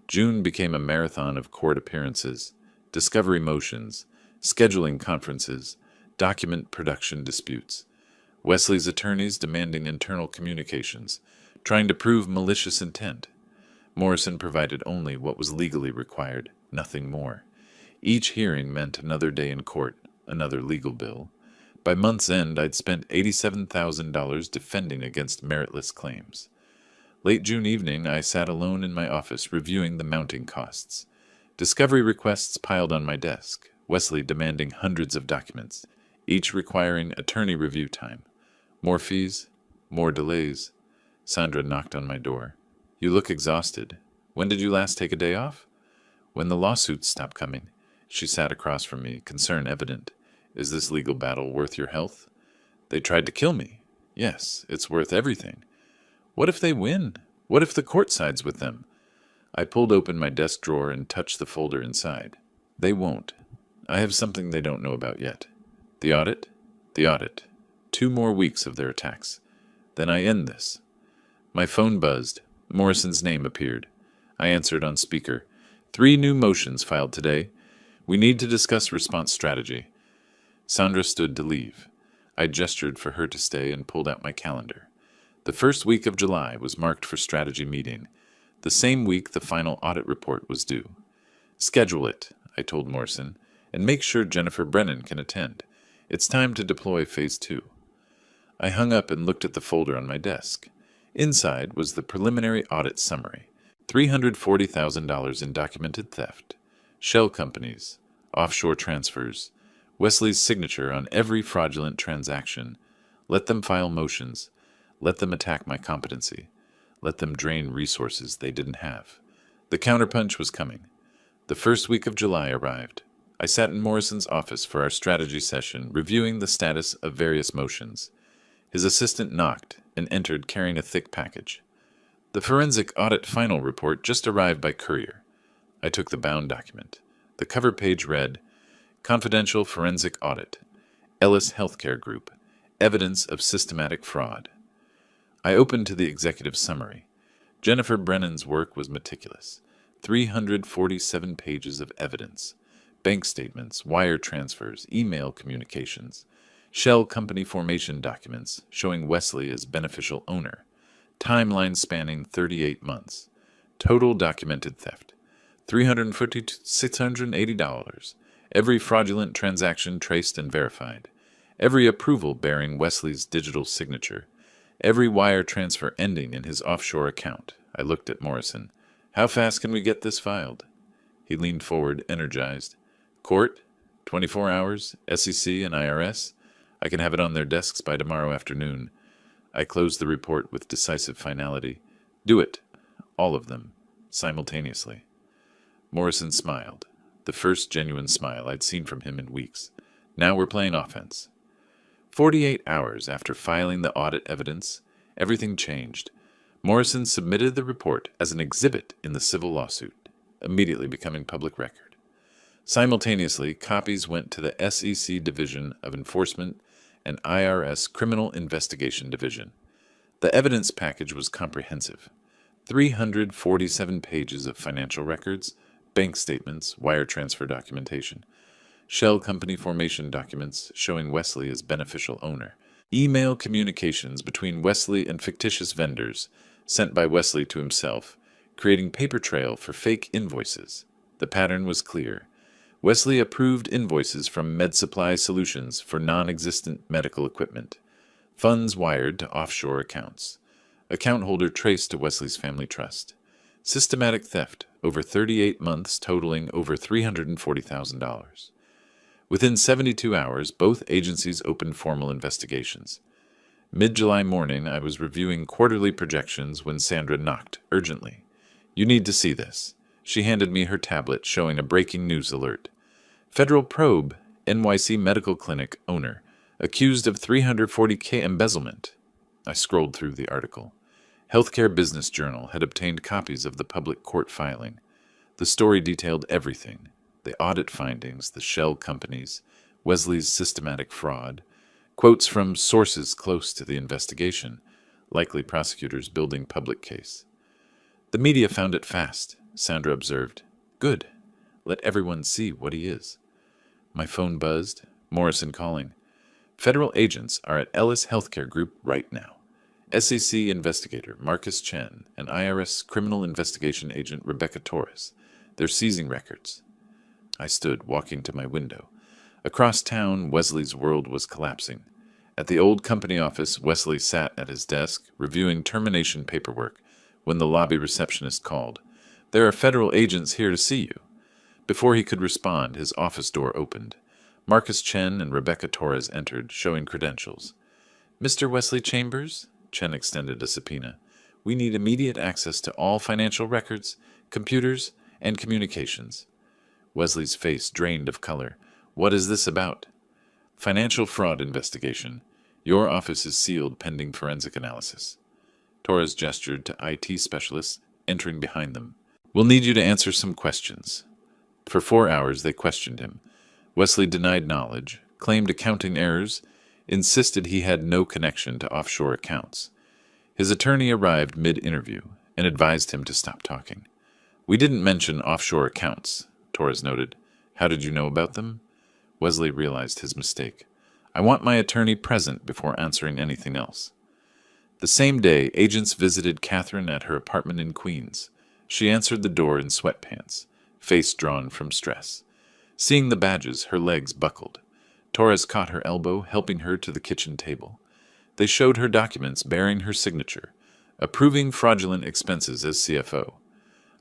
June became a marathon of court appearances, discovery motions, scheduling conferences, document production disputes. Wesley's attorneys demanding internal communications, trying to prove malicious intent. Morrison provided only what was legally required, nothing more. Each hearing meant another day in court, another legal bill. By month's end, I'd spent $87,000 defending against meritless claims. Late June evening, I sat alone in my office reviewing the mounting costs. Discovery requests piled on my desk, Wesley demanding hundreds of documents, each requiring attorney review time. More fees, more delays. Sandra knocked on my door. You look exhausted. When did you last take a day off? When the lawsuits stopped coming. She sat across from me, concern evident. Is this legal battle worth your health? They tried to kill me. Yes, it's worth everything. What if they win? What if the court sides with them? I pulled open my desk drawer and touched the folder inside. They won't. I have something they don't know about yet. The audit? The audit. 2 more weeks of their attacks. Then I end this. My phone buzzed. Morrison's name appeared. I answered on speaker. 3 new motions filed today. We need to discuss response strategy. Sandra stood to leave. I gestured for her to stay and pulled out my calendar. The first week of July was marked for strategy meeting. The same week the final audit report was due. Schedule it, I told Morrison, and make sure Jennifer Brennan can attend. It's time to deploy Phase 2. I hung up and looked at the folder on my desk. Inside was the preliminary audit summary. $340,000 in documented theft, shell companies, offshore transfers, Wesley's signature on every fraudulent transaction. Let them file motions. Let them attack my competency. Let them drain resources they didn't have. The counterpunch was coming. The first week of July arrived. I sat in Morrison's office for our strategy session, reviewing the status of various motions. His assistant knocked and entered carrying a thick package. The forensic audit final report just arrived by courier. I took the bound document. The cover page read, Confidential Forensic Audit, Ellis Healthcare Group, Evidence of Systematic Fraud. I opened to the executive summary. Jennifer Brennan's work was meticulous. 347 pages of evidence. Bank statements, wire transfers, email communications, shell company formation documents showing Wesley as beneficial owner, timeline spanning 38 months, total documented theft, $350 to $680, every fraudulent transaction traced and verified, every approval bearing Wesley's digital signature, every wire transfer ending in his offshore account. I looked at Morrison. How fast can we get this filed? He leaned forward, energized. Court, 24 hours, SEC and IRS. I can have it on their desks by tomorrow afternoon. I closed the report with decisive finality. Do it. All of them. Simultaneously. Morrison smiled. The first genuine smile I'd seen from him in weeks. Now we're playing offense. 48 hours after filing the audit evidence, everything changed. Morrison submitted the report as an exhibit in the civil lawsuit, immediately becoming public record. Simultaneously, copies went to the SEC Division of Enforcement and IRS Criminal Investigation Division. The evidence package was comprehensive. 347 pages of financial records, bank statements, wire transfer documentation. shell company formation documents showing Wesley as beneficial owner, email communications between Wesley and fictitious vendors sent by Wesley to himself, creating paper trail for fake invoices. The pattern was clear. Wesley approved invoices from MedSupply Solutions for non-existent medical equipment. Funds wired to offshore accounts. Account holder traced to Wesley's family trust. Systematic theft over 38 months totaling over $340,000. Within 72 hours, both agencies opened formal investigations. Mid-July morning, I was reviewing quarterly projections when Sandra knocked urgently. "You need to see this." She handed me her tablet showing a breaking news alert. Federal probe, NYC Medical Clinic owner, accused of $340K embezzlement. I scrolled through the article. Healthcare Business Journal had obtained copies of the public court filing. The story detailed everything: the audit findings, the shell companies, Wesley's systematic fraud, quotes from sources close to the investigation, likely prosecutors building public case. "The media found it fast," Sandra observed. "Good. Let everyone see what he is." My phone buzzed. Morrison calling. "Federal agents are at Ellis Healthcare Group right now. SEC investigator Marcus Chen and IRS criminal investigation agent Rebecca Torres. They're seizing records." I stood, walking to my window. Across town, Wesley's world was collapsing. At the old company office, Wesley sat at his desk, reviewing termination paperwork, when the lobby receptionist called. "There are federal agents here to see you." Before he could respond, his office door opened. Marcus Chen and Rebecca Torres entered, showing credentials. "Mr. Wesley Chambers?" Chen extended a subpoena. "We need immediate access to all financial records, computers, and communications." Wesley's face drained of color. "What is this about?" "Financial fraud investigation. Your office is sealed pending forensic analysis." Torres gestured to IT specialists entering behind them. "We'll need you to answer some questions." For 4 hours they questioned him. Wesley denied knowledge, claimed accounting errors, insisted he had no connection to offshore accounts. His attorney arrived mid-interview and advised him to stop talking. "We didn't mention offshore accounts," Torres noted. "How did you know about them?" Wesley realized his mistake. "I want my attorney present before answering anything else." The same day, agents visited Catherine at her apartment in Queens. She answered the door in sweatpants, face drawn from stress. Seeing the badges, her legs buckled. Torres caught her elbow, helping her to the kitchen table. They showed her documents bearing her signature, approving fraudulent expenses as CFO.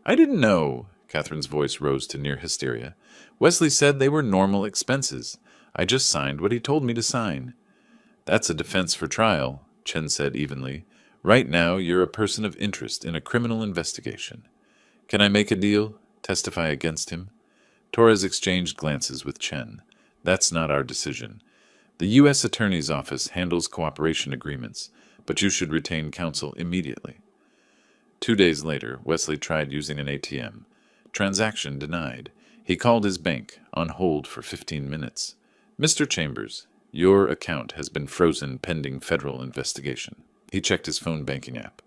"I didn't know," Catherine's voice rose to near hysteria. "Wesley said they were normal expenses. I just signed what he told me to sign." "That's a defense for trial," Chen said evenly. "Right now, you're a person of interest in a criminal investigation. Can I make a deal? Testify against him?" Torres exchanged glances with Chen. "That's not our decision. The U.S. Attorney's Office handles cooperation agreements, but you should retain counsel immediately." 2 days later, Wesley tried using an ATM. Transaction denied. He called his bank, on hold for 15 minutes. "Mr. Chambers, your account has been frozen pending federal investigation." He checked his phone banking app.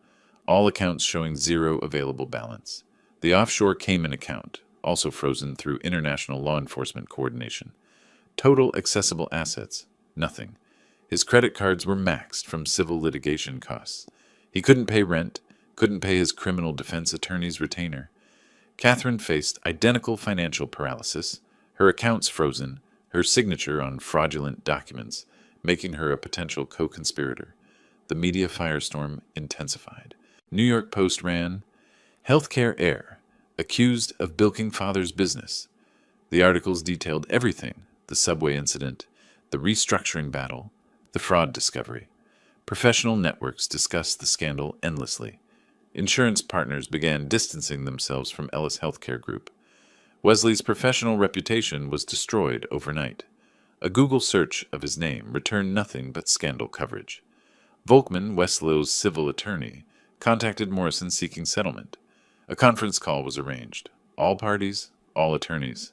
All accounts showing zero available balance. The offshore Cayman account, also frozen through international law enforcement coordination. Total accessible assets, nothing. His credit cards were maxed from civil litigation costs. He couldn't pay rent, couldn't pay his criminal defense attorney's retainer. Catherine faced identical financial paralysis, her accounts frozen, her signature on fraudulent documents, making her a potential co-conspirator. The media firestorm intensified. New York Post ran, "Healthcare heir, accused of bilking father's business." The articles detailed everything: the subway incident, the restructuring battle, the fraud discovery. Professional networks discussed the scandal endlessly. Insurance partners began distancing themselves from Ellis Healthcare Group. Wesley's professional reputation was destroyed overnight. A Google search of his name returned nothing but scandal coverage. Volkman, Weslow's civil attorney, contacted Morrison seeking settlement. A conference call was arranged. All parties, all attorneys.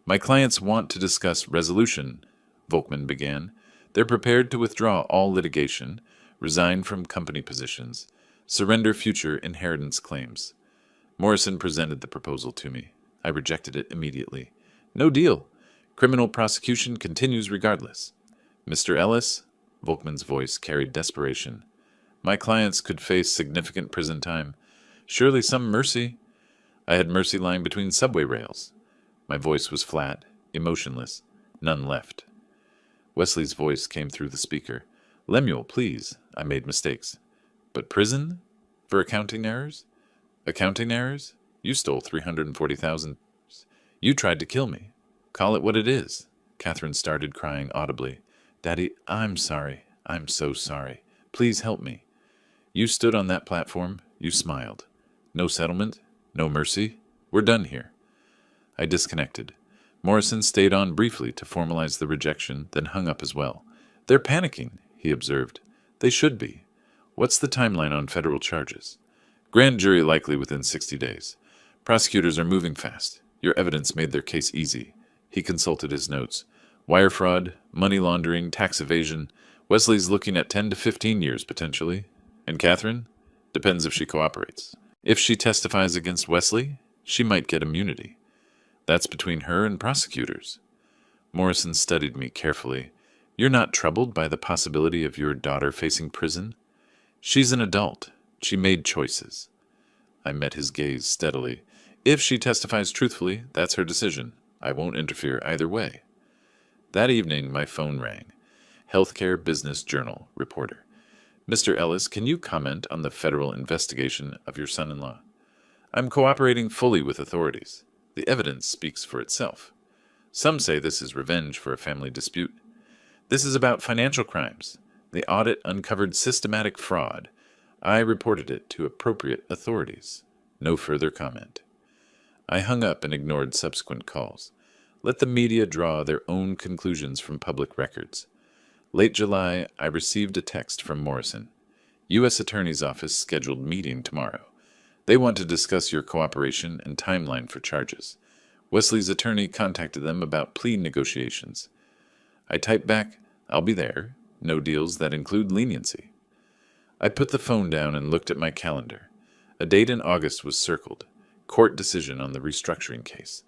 "My clients want to discuss resolution," Volkman began. "They're prepared to withdraw all litigation, resign from company positions, surrender future inheritance claims." Morrison presented the proposal to me. I rejected it immediately. "No deal. Criminal prosecution continues regardless. Mr. Ellis, Volkman's voice carried desperation. My clients could face significant prison time. Surely some mercy. I had mercy lying between subway rails. My voice was flat, emotionless. None left. Wesley's voice came through the speaker. Lemuel, please. I made mistakes. But prison? For accounting errors? Accounting errors? You stole $340,000. You tried to kill me. Call it what it is. Catherine started crying audibly. Daddy, I'm sorry. I'm so sorry. Please help me. You stood on that platform. You smiled. No settlement. No mercy. We're done here. I disconnected. Morrison stayed on briefly to formalize the rejection, then hung up as well. They're panicking, he observed. They should be. What's the timeline on federal charges? Grand jury likely within 60 days. Prosecutors are moving fast. Your evidence made their case easy. He consulted his notes. Wire fraud, money laundering, tax evasion. Wesley's looking at 10 to 15 years, potentially. And Catherine? Depends if she cooperates. If she testifies against Wesley, she might get immunity. That's between her and prosecutors. Morrison studied me carefully. You're not troubled by the possibility of your daughter facing prison? She's an adult. She made choices. I met his gaze steadily. If she testifies truthfully, that's her decision. I won't interfere either way. That evening, my phone rang. Healthcare Business Journal reporter. Mr. Ellis, can you comment on the federal investigation of your son-in-law? I'm cooperating fully with authorities. The evidence speaks for itself. Some say this is revenge for a family dispute. This is about financial crimes. The audit uncovered systematic fraud. I reported it to appropriate authorities. No further comment. I hung up and ignored subsequent calls. Let the media draw their own conclusions from public records. Late July, I received a text from Morrison. U.S. Attorney's Office scheduled meeting tomorrow. They want to discuss your cooperation and timeline for charges. Wesley's attorney contacted them about plea negotiations. I typed back, I'll be there. No deals that include leniency. I put the phone down and looked at my calendar. A date in August was circled. Court decision on the restructuring case.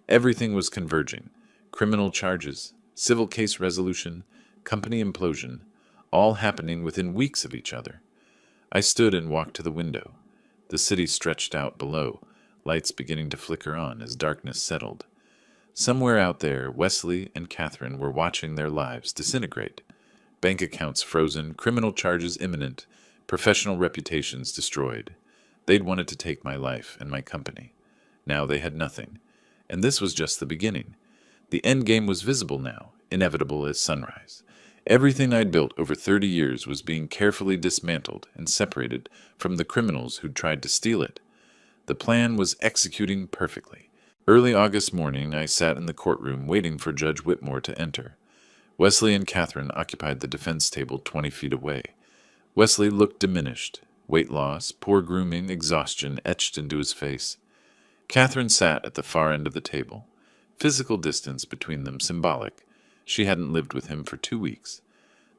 Everything was converging. Criminal charges, civil case resolution, company implosion, all happening within weeks of each other. I stood and walked to the window. The city stretched out below, lights beginning to flicker on as darkness settled. Somewhere out there, Wesley and Catherine were watching their lives disintegrate. Bank accounts frozen, criminal charges imminent, professional reputations destroyed. They'd wanted to take my life and my company. Now they had nothing. And this was just the beginning. The end game was visible now, inevitable as sunrise. Everything I'd built over 30 years was being carefully dismantled and separated from the criminals who'd tried to steal it. The plan was executing perfectly. Early August morning, I sat in the courtroom waiting for Judge Whitmore to enter. Wesley and Catherine occupied the defense table 20 feet away. Wesley looked diminished. Weight loss, poor grooming, exhaustion etched into his face. Catherine sat at the far end of the table. Physical distance between them symbolic. She hadn't lived with him for 2 weeks.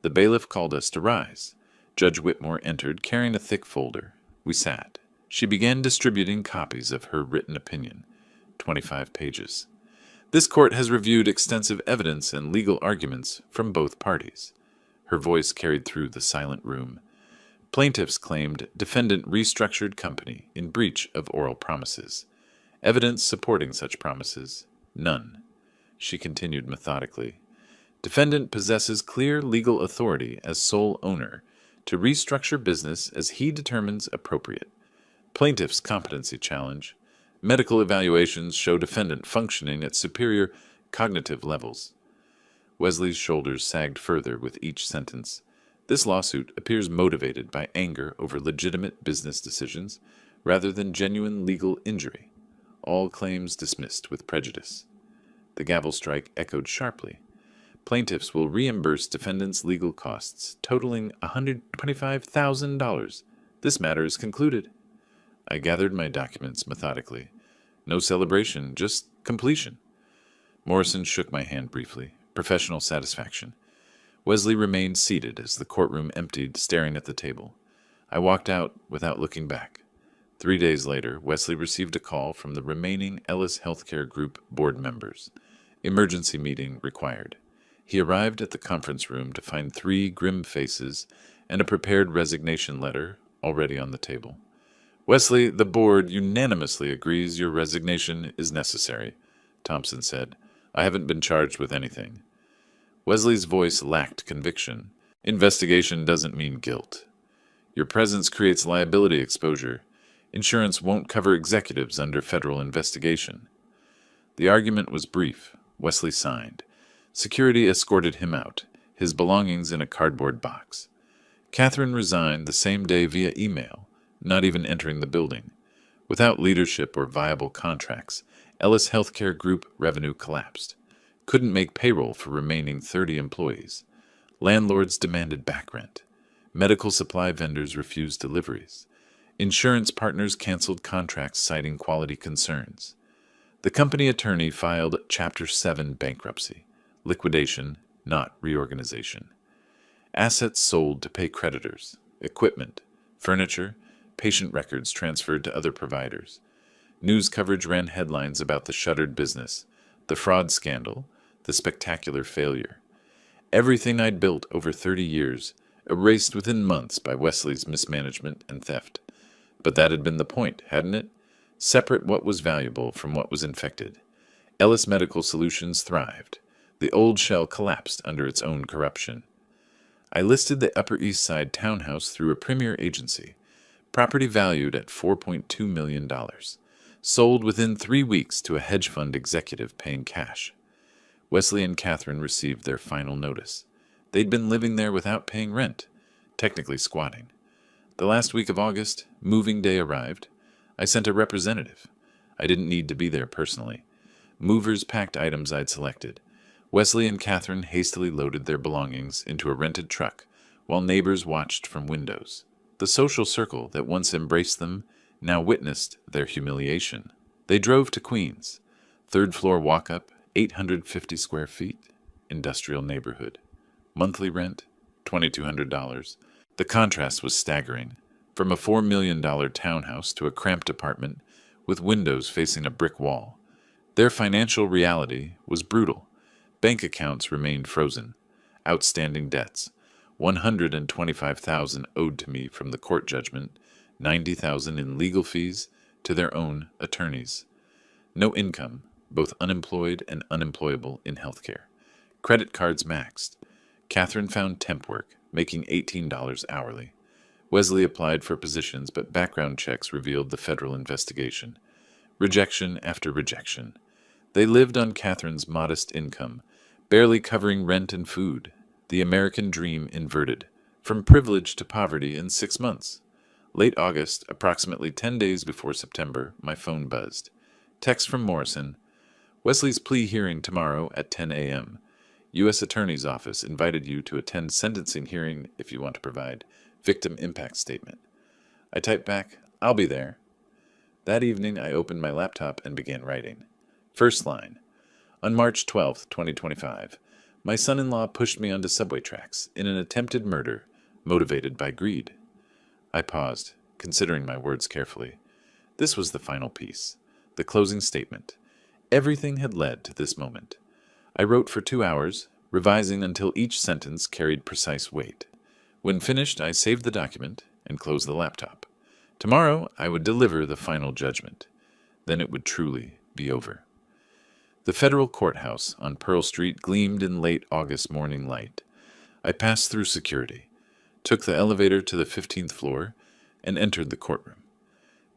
The bailiff called us to rise. Judge Whitmore entered, carrying a thick folder. We sat. She began distributing copies of her written opinion. 25 pages. This court has reviewed extensive evidence and legal arguments from both parties. Her voice carried through the silent room. Plaintiffs claimed defendant restructured company in breach of oral promises. Evidence supporting such promises, none. She continued methodically. Defendant possesses clear legal authority as sole owner to restructure business as he determines appropriate. Plaintiff's competency challenge. Medical evaluations show defendant functioning at superior cognitive levels. Wesley's shoulders sagged further with each sentence. This lawsuit appears motivated by anger over legitimate business decisions rather than genuine legal injury. All claims dismissed with prejudice. The gavel strike echoed sharply. Plaintiffs will reimburse defendants' legal costs, totaling $125,000. This matter is concluded. I gathered my documents methodically. No celebration, just completion. Morrison shook my hand briefly. Professional satisfaction. Wesley remained seated as the courtroom emptied, staring at the table. I walked out without looking back. 3 days later, Wesley received a call from the remaining Ellis Healthcare Group board members. Emergency meeting required. He arrived at the conference room to find 3 grim faces and a prepared resignation letter already on the table. Wesley, the board unanimously agrees your resignation is necessary, Thompson said. I haven't been charged with anything. Wesley's voice lacked conviction. Investigation doesn't mean guilt. Your presence creates liability exposure. Insurance won't cover executives under federal investigation. The argument was brief. Wesley signed. Security escorted him out, his belongings in a cardboard box. Catherine resigned the same day via email, not even entering the building. Without leadership or viable contracts, Ellis Healthcare Group revenue collapsed. Couldn't make payroll for remaining 30 employees. Landlords demanded back rent. Medical supply vendors refused deliveries. Insurance partners canceled contracts citing quality concerns. The company attorney filed Chapter 7 bankruptcy, liquidation, not reorganization. Assets sold to pay creditors, equipment, furniture, patient records transferred to other providers. News coverage ran headlines about the shuttered business, the fraud scandal, the spectacular failure. Everything I'd built over 30 years, erased within months by Wesley's mismanagement and theft. But that had been the point, hadn't it? Separate what was valuable from what was infected. Ellis Medical Solutions thrived. The old shell collapsed under its own corruption. I listed the Upper East Side townhouse through a premier agency. Property valued at $4.2 million. Sold within 3 weeks to a hedge fund executive paying cash. Wesley and Catherine received their final notice. They'd been living there without paying rent, technically squatting. The last week of August, moving day arrived. I sent a representative. I didn't need to be there personally. Movers packed items I'd selected. Wesley and Catherine hastily loaded their belongings into a rented truck, while neighbors watched from windows. The social circle that once embraced them now witnessed their humiliation. They drove to Queens, 3rd floor walk-up, 850 square feet, industrial neighborhood. Monthly rent, $2,200. The contrast was staggering. From a $4 million townhouse to a cramped apartment with windows facing a brick wall. Their financial reality was brutal. Bank accounts remained frozen. Outstanding debts. $125,000 owed to me from the court judgment, $90,000 in legal fees to their own attorneys. No income, both unemployed and unemployable in healthcare. Credit cards maxed. Catherine found temp work, making $18 hourly. Wesley applied for positions, but background checks revealed the federal investigation. Rejection after rejection. They lived on Catherine's modest income, barely covering rent and food. The American dream inverted, from privilege to poverty in 6 months. Late August, approximately 10 days before September, my phone buzzed. Text from Morrison. Wesley's plea hearing tomorrow at 10 a.m. U.S. Attorney's Office invited you to attend sentencing hearing if you want to provide victim impact statement. I typed back, I'll be there. That evening, I opened my laptop and began writing. First line. On March 12, 2025, my son-in-law pushed me onto subway tracks in an attempted murder motivated by greed. I paused, considering my words carefully. This was the final piece, the closing statement. Everything had led to this moment. I wrote for 2 hours, revising until each sentence carried precise weight. When finished, I saved the document and closed the laptop. Tomorrow, I would deliver the final judgment. Then it would truly be over. The federal courthouse on Pearl Street gleamed in late August morning light. I passed through security, took the elevator to the 15th floor, and entered the courtroom.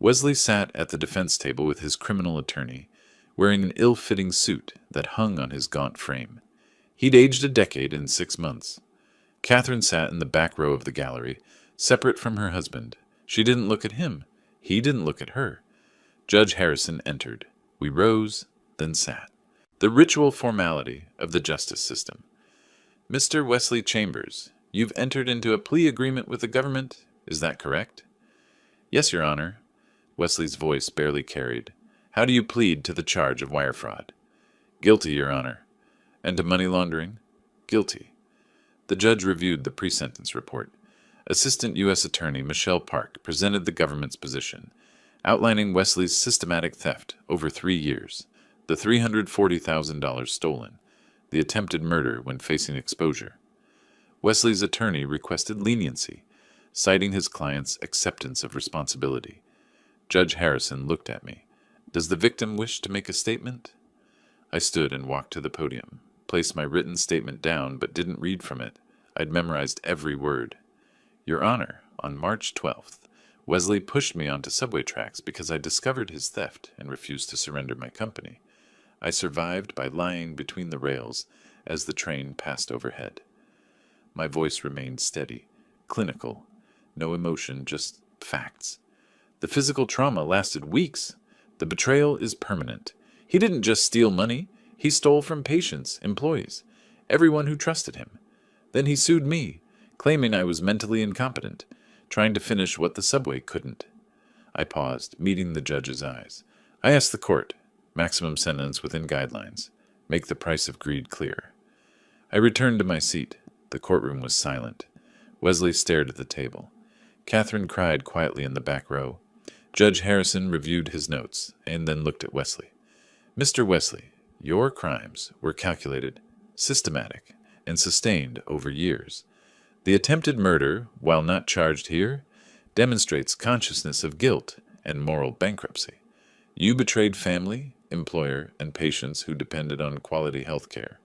Wesley sat at the defense table with his criminal attorney, wearing an ill-fitting suit that hung on his gaunt frame. He'd aged a decade in 6 months. Catherine sat in the back row of the gallery, separate from her husband. She didn't look at him. He didn't look at her. Judge Harrison entered. We rose, then sat. The ritual formality of the justice system. Mr. Wesley Chambers, you've entered into a plea agreement with the government. Is that correct? Yes, Your Honor. Wesley's voice barely carried. How do you plead to the charge of wire fraud? Guilty, Your Honor. And to money laundering? Guilty. The judge reviewed the pre-sentence report. Assistant U.S. Attorney Michelle Park presented the government's position, outlining Wesley's systematic theft over 3 years, the $340,000 stolen, the attempted murder when facing exposure. Wesley's attorney requested leniency, citing his client's acceptance of responsibility. Judge Harrison looked at me. Does the victim wish to make a statement? I stood and walked to the podium, placed my written statement down, but didn't read from it. I'd memorized every word. Your Honor, on March 12th, Wesley pushed me onto subway tracks because I discovered his theft and refused to surrender my company. I survived by lying between the rails as the train passed overhead. My voice remained steady, clinical, no emotion, just facts. The physical trauma lasted weeks. The betrayal is permanent. He didn't just steal money. He stole from patients, employees, everyone who trusted him. Then he sued me, claiming I was mentally incompetent, trying to finish what the subway couldn't. I paused, meeting the judge's eyes. I asked the court, maximum sentence within guidelines. Make the price of greed clear. I returned to my seat. The courtroom was silent. Wesley stared at the table. Catherine cried quietly in the back row. Judge Harrison reviewed his notes and then looked at Wesley. Mr. Wesley, your crimes were calculated, systematic, and sustained over years. The attempted murder, while not charged here, demonstrates consciousness of guilt and moral bankruptcy. You betrayed family, employer, and patients who depended on quality health care.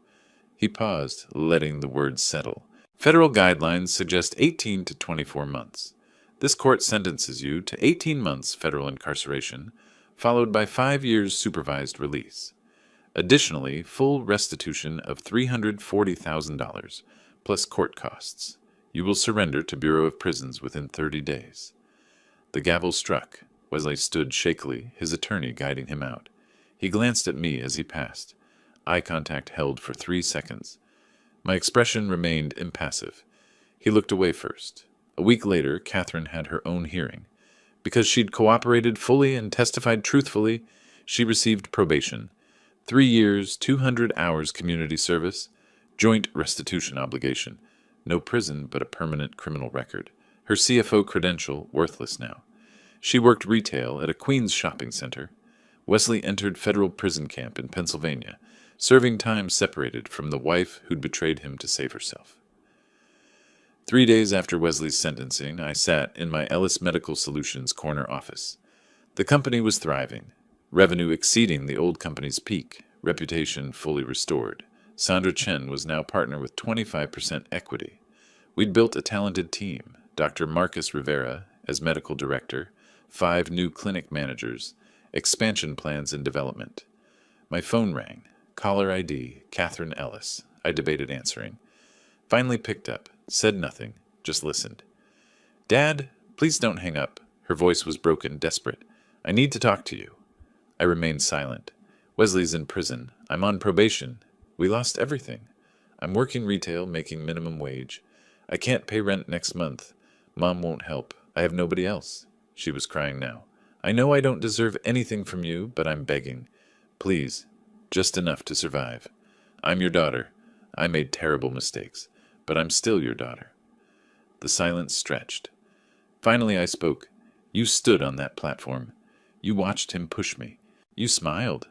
He paused, letting the words settle. Federal guidelines suggest 18 to 24 months. This court sentences you to 18 months federal incarceration, followed by 5 years supervised release. Additionally, full restitution of $340,000, plus court costs. You will surrender to Bureau of Prisons within 30 days. The gavel struck. Wesley stood shakily, his attorney guiding him out. He glanced at me as he passed. Eye contact held for 3 seconds. My expression remained impassive. He looked away first. A week later, Catherine had her own hearing. Because she'd cooperated fully and testified truthfully, she received probation. 3 years, 200 hours community service, joint restitution obligation. No prison, but a permanent criminal record. Her CFO credential worthless now. She worked retail at a Queens shopping center. Wesley entered federal prison camp in Pennsylvania, serving time separated from the wife who'd betrayed him to save herself. 3 days after Wesley's sentencing, I sat in my Ellis Medical Solutions corner office. The company was thriving, revenue exceeding the old company's peak, reputation fully restored. Sandra Chen was now partner with 25% equity. We'd built a talented team, Dr. Marcus Rivera as medical director, 5 new clinic managers, expansion plans in development. My phone rang. Caller ID, Catherine Ellis. I debated answering. Finally picked up, said nothing, just listened. Dad, please don't hang up. Her voice was broken, desperate. I need to talk to you. I remained silent. Wesley's in prison. I'm on probation. We lost everything. I'm working retail, making minimum wage. I can't pay rent next month. Mom won't help. I have nobody else. She was crying now. I know I don't deserve anything from you, but I'm begging. Please, just enough to survive. I'm your daughter. I made terrible mistakes, but I'm still your daughter. The silence stretched. Finally I spoke. You stood on that platform. You watched him push me. You smiled.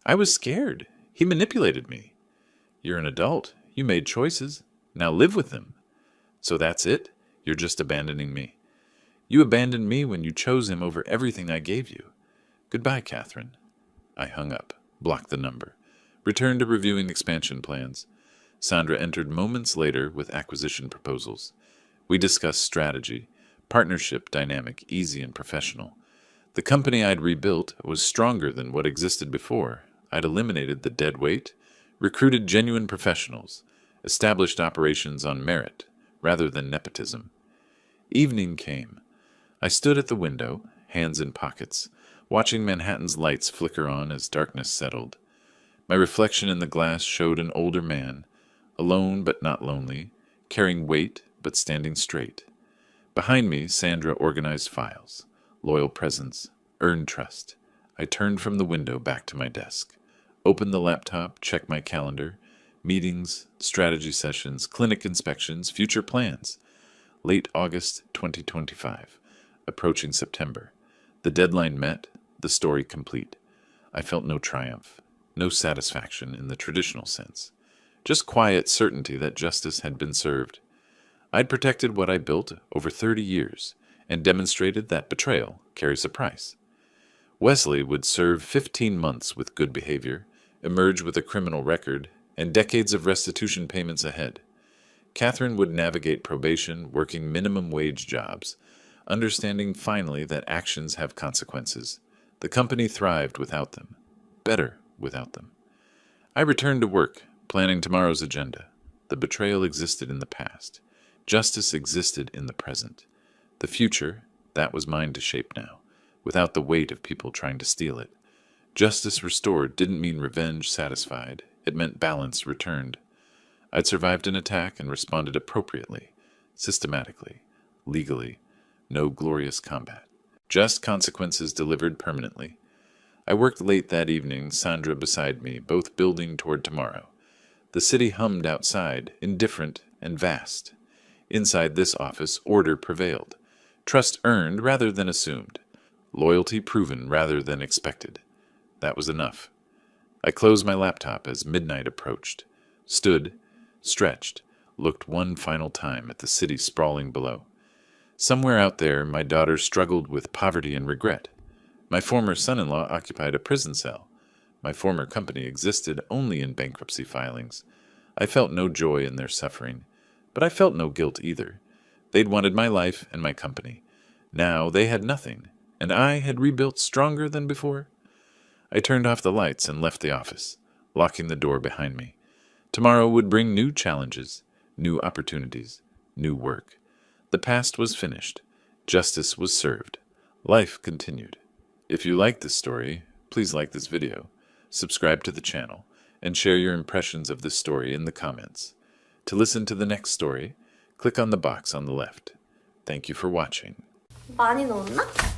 I was scared. He manipulated me. You're an adult. You made choices. Now live with them. So that's it? You're just abandoning me. You abandoned me when you chose him over everything I gave you. Goodbye, Catherine. I hung up, blocked the number, returned to reviewing expansion plans. Sandra entered moments later with acquisition proposals. We discussed strategy, partnership dynamic, easy and professional. The company I'd rebuilt was stronger than what existed before. I'd eliminated the dead weight, recruited genuine professionals, established operations on merit rather than nepotism. Evening came. I stood at the window, hands in pockets, watching Manhattan's lights flicker on as darkness settled. My reflection in the glass showed an older man, alone but not lonely, carrying weight but standing straight. Behind me, Sandra organized files, loyal presence, earned trust. I turned from the window back to my desk, opened the laptop, checked my calendar, meetings, strategy sessions, clinic inspections, future plans. Late August 2025, approaching September. The deadline met, the story complete. I felt no triumph, No satisfaction in the traditional sense. Just quiet certainty that justice had been served. I'd protected what I built over 30 years and demonstrated that betrayal carries a price. Wesley would serve 15 months with good behavior, emerge with a criminal record, and decades of restitution payments ahead. Catherine would navigate probation, working minimum wage jobs, understanding finally that actions have consequences. The company thrived without them, better without them. I returned to work, planning tomorrow's agenda. The betrayal existed in the past. Justice existed in the present. The future, that was mine to shape now, without the weight of people trying to steal it. Justice restored didn't mean revenge satisfied. It meant balance returned. I'd survived an attack and responded appropriately, systematically, legally. No glorious combat. Just consequences delivered permanently. I worked late that evening, Sandra beside me, both building toward tomorrow. The city hummed outside, indifferent and vast. Inside this office, order prevailed. Trust earned rather than assumed. Loyalty proven rather than expected. That was enough. I closed my laptop as midnight approached. Stood, stretched, looked one final time at the city sprawling below. Somewhere out there, my daughter struggled with poverty and regret. My former son-in-law occupied a prison cell. My former company existed only in bankruptcy filings. I felt no joy in their suffering, but I felt no guilt either. They'd wanted my life and my company. Now they had nothing, and I had rebuilt stronger than before. I turned off the lights and left the office, locking the door behind me. Tomorrow would bring new challenges, new opportunities, new work. The past was finished. Justice was served. Life continued. If you like this story, please like this video, subscribe to the channel, and share your impressions of this story in the comments. To listen to the next story, click on the box on the left. Thank you for watching. 많이 넣었나?